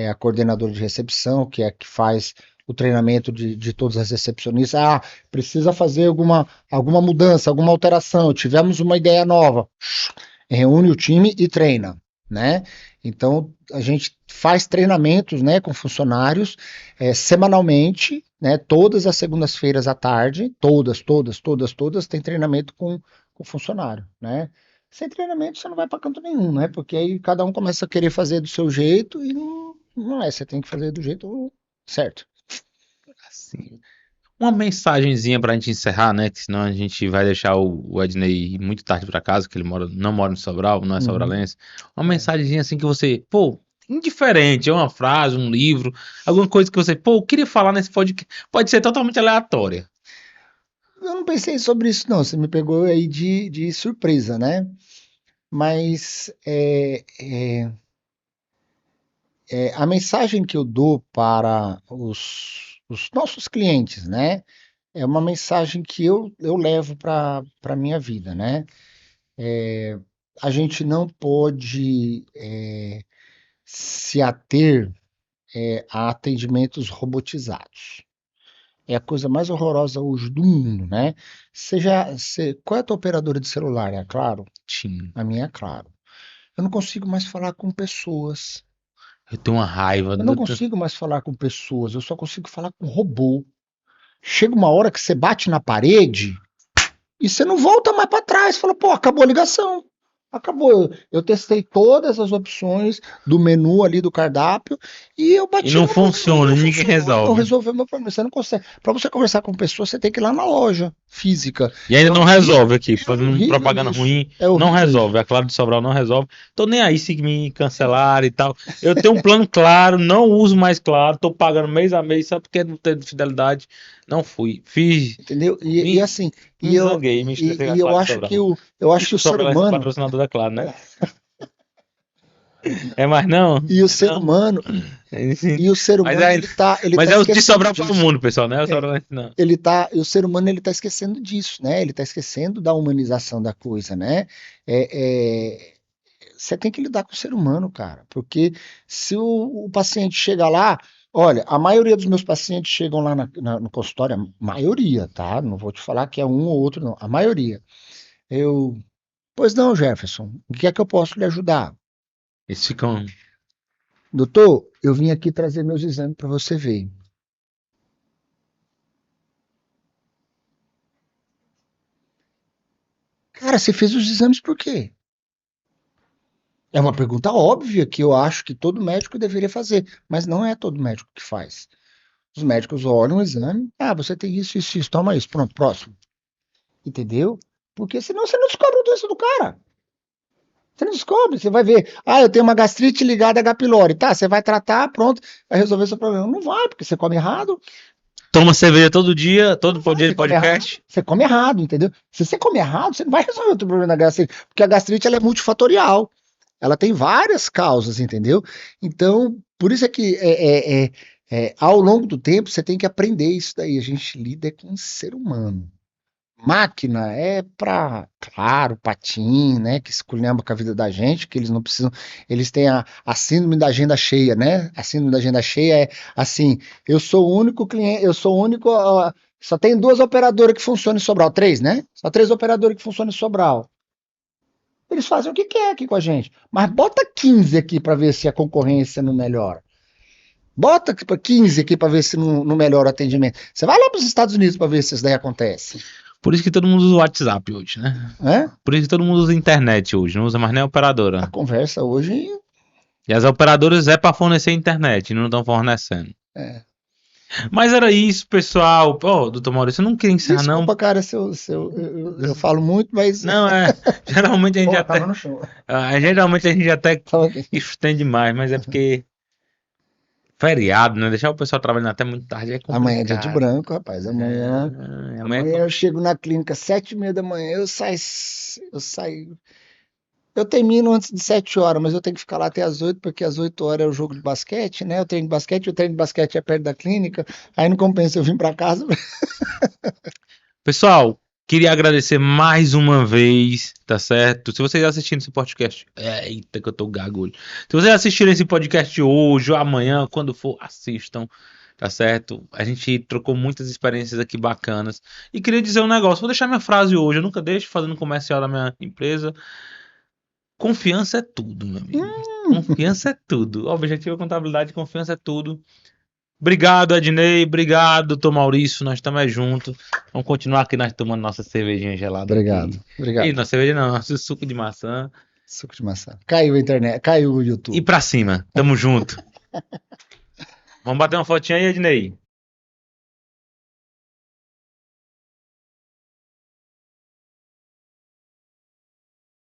A coordenadora de recepção, que é a que faz o treinamento de todas as recepcionistas. Ah, precisa fazer alguma mudança, alguma alteração, tivemos uma ideia nova. Reúne o time e treina, né? Então, a gente faz treinamentos, né, com funcionários semanalmente, né, todas as segundas-feiras à tarde, todas, tem treinamento com funcionário, né? Sem treinamento você não vai para canto nenhum, né? Porque aí cada um começa a querer fazer do seu jeito e não é, você tem que fazer do jeito certo. Assim, uma mensagenzinha pra gente encerrar, né? Que senão a gente vai deixar o Ednei ir muito tarde pra casa, que ele não mora em Sobral, não é Uhum. sobralense. Uma mensagenzinha assim que você, pô, indiferente, é uma frase, um livro, alguma coisa que você, pô, eu queria falar nesse podcast. Pode ser totalmente aleatória. Eu não pensei sobre isso, não. Você me pegou aí de surpresa, né? Mas a mensagem que eu dou para os nossos clientes, né? É uma mensagem que eu levo para a minha vida, né? A gente não pode se ater a atendimentos robotizados. É a coisa mais horrorosa hoje do mundo, né? Qual é a tua operadora de celular? É a Claro? Sim, A minha é Claro. Eu não consigo mais falar com pessoas. eu tenho uma raiva. Eu não consigo mais falar com pessoas. Eu só consigo falar com robô. Chega uma hora que você bate na parede e você não volta mais para trás. Fala, pô, acabou a ligação. Acabou. Eu testei todas as opções do menu ali do cardápio e eu E bati não no botão e funciona, não ninguém funcionou, não resolve. resolveu meu problema. Você não consegue. Para você conversar com pessoas, você tem que ir lá na loja física. E ainda É não horrível, resolve aqui, é fazendo horrível propaganda isso. ruim, É não horrível isso. resolve. A Claro de Sobral não resolve. Tô nem aí se me cancelar e tal. Eu tenho um plano claro, não uso mais Claro, tô pagando mês a mês só porque não tem fidelidade. Não fui. Fiz. entendeu? E Me, assim, me zanguei, me estressei com a e eu Claro acho que Sobral. eu acho que o ser Sobral é humano, patrocinador da Claro, né? É mais não? e o É ser não? humano, Enfim. e o ser Mas, humano, é, ele mas tá é o de esquecendo Sobral para o disso. mundo, pessoal, né? O É, Sobral não. e o ser humano ele está esquecendo disso, né? Ele está esquecendo da humanização da coisa, né? Você tem que lidar com o ser humano, cara, porque se o paciente chega lá, olha, a maioria dos meus pacientes chegam lá no consultório, a maioria, tá? Não vou te falar que é um ou outro, não, a maioria. Eu, pois não, Jefferson, o que é que eu posso lhe ajudar? Eles ficam. Doutor, eu vim aqui trazer meus exames para você ver. Cara, você fez os exames por quê? É uma pergunta óbvia que eu acho que todo médico deveria fazer, mas não é todo médico que faz. Os médicos olham o exame, ah, você tem isso, toma isso, pronto, próximo. Entendeu? Porque senão você não descobre a doença do cara. Você não descobre, você vai ver, ah, eu tenho uma gastrite ligada a H. pylori, tá, você vai tratar, pronto, vai resolver seu problema. Não vai, porque você come errado. Toma cerveja todo dia, todo dia de Você come errado, podcast. você come errado, entendeu? Se você come errado, você não vai resolver o teu problema da gastrite, porque a gastrite ela é multifatorial. Ela tem várias causas, entendeu? Então, por isso é que ao longo do tempo você tem que aprender isso daí. A gente lida com um ser humano. Máquina é para, claro, patim, né? Que esculhamba com a vida da gente, que eles não precisam. Eles têm a síndrome da agenda cheia, né? A síndrome da agenda cheia é assim: eu sou o único cliente, eu sou o único. Só tem duas operadoras que funcionam em Sobral, três, né? Só três operadoras que funcionam em Sobral. Eles fazem o que quer aqui com a gente. Mas bota 15 aqui para ver se a concorrência não melhora. Bota 15 aqui para ver se não melhora o atendimento. Você vai lá para os Estados Unidos para ver se isso daí acontece. Por isso que todo mundo usa o WhatsApp hoje, né? Né? Por isso que todo mundo usa a internet hoje, não usa mais nem a A operadora. conversa hoje E as operadoras é para fornecer internet, não estão fornecendo. é. Mas era isso, pessoal. Pô, doutor Maurício, eu não queria encerrar, não. Desculpa, cara, eu falo muito, mas. Não, é. Geralmente a gente Pô, tava até. no chão. Geralmente a gente até Tava aqui. estende mais, mas é porque. Feriado, né? Deixar o pessoal trabalhando até muito tarde é Amanhã é dia de complicado. branco, rapaz. Amanhã Amanhã eu chego na clínica 7h30 da manhã, eu saio. Eu termino antes de 7 horas, mas eu tenho que ficar lá até as 8, porque às 8 horas é o jogo de basquete, né? O treino de basquete é perto da clínica, aí não compensa eu vir para casa. Pessoal, queria agradecer mais uma vez, tá certo? Se vocês assistiram esse podcast, eita que eu tô gago hoje. Se vocês assistirem esse podcast hoje ou amanhã, quando for, assistam, tá certo? A gente trocou muitas experiências aqui bacanas. E queria dizer um negócio, vou deixar minha frase hoje, eu nunca deixo fazendo comercial da minha empresa. Confiança é tudo, meu amigo. Confiança é tudo. Objetivo é contabilidade, confiança é tudo. Obrigado, Ednei. Obrigado, doutor Maurício. Nós estamos juntos. Vamos continuar aqui nós tomando nossa cervejinha gelada Obrigado, aqui. obrigado. E nossa cerveja não, nosso suco de maçã. Suco de maçã. Caiu a internet, caiu o E YouTube. pra cima. Tamo junto. Vamos bater uma fotinha aí, Ednei.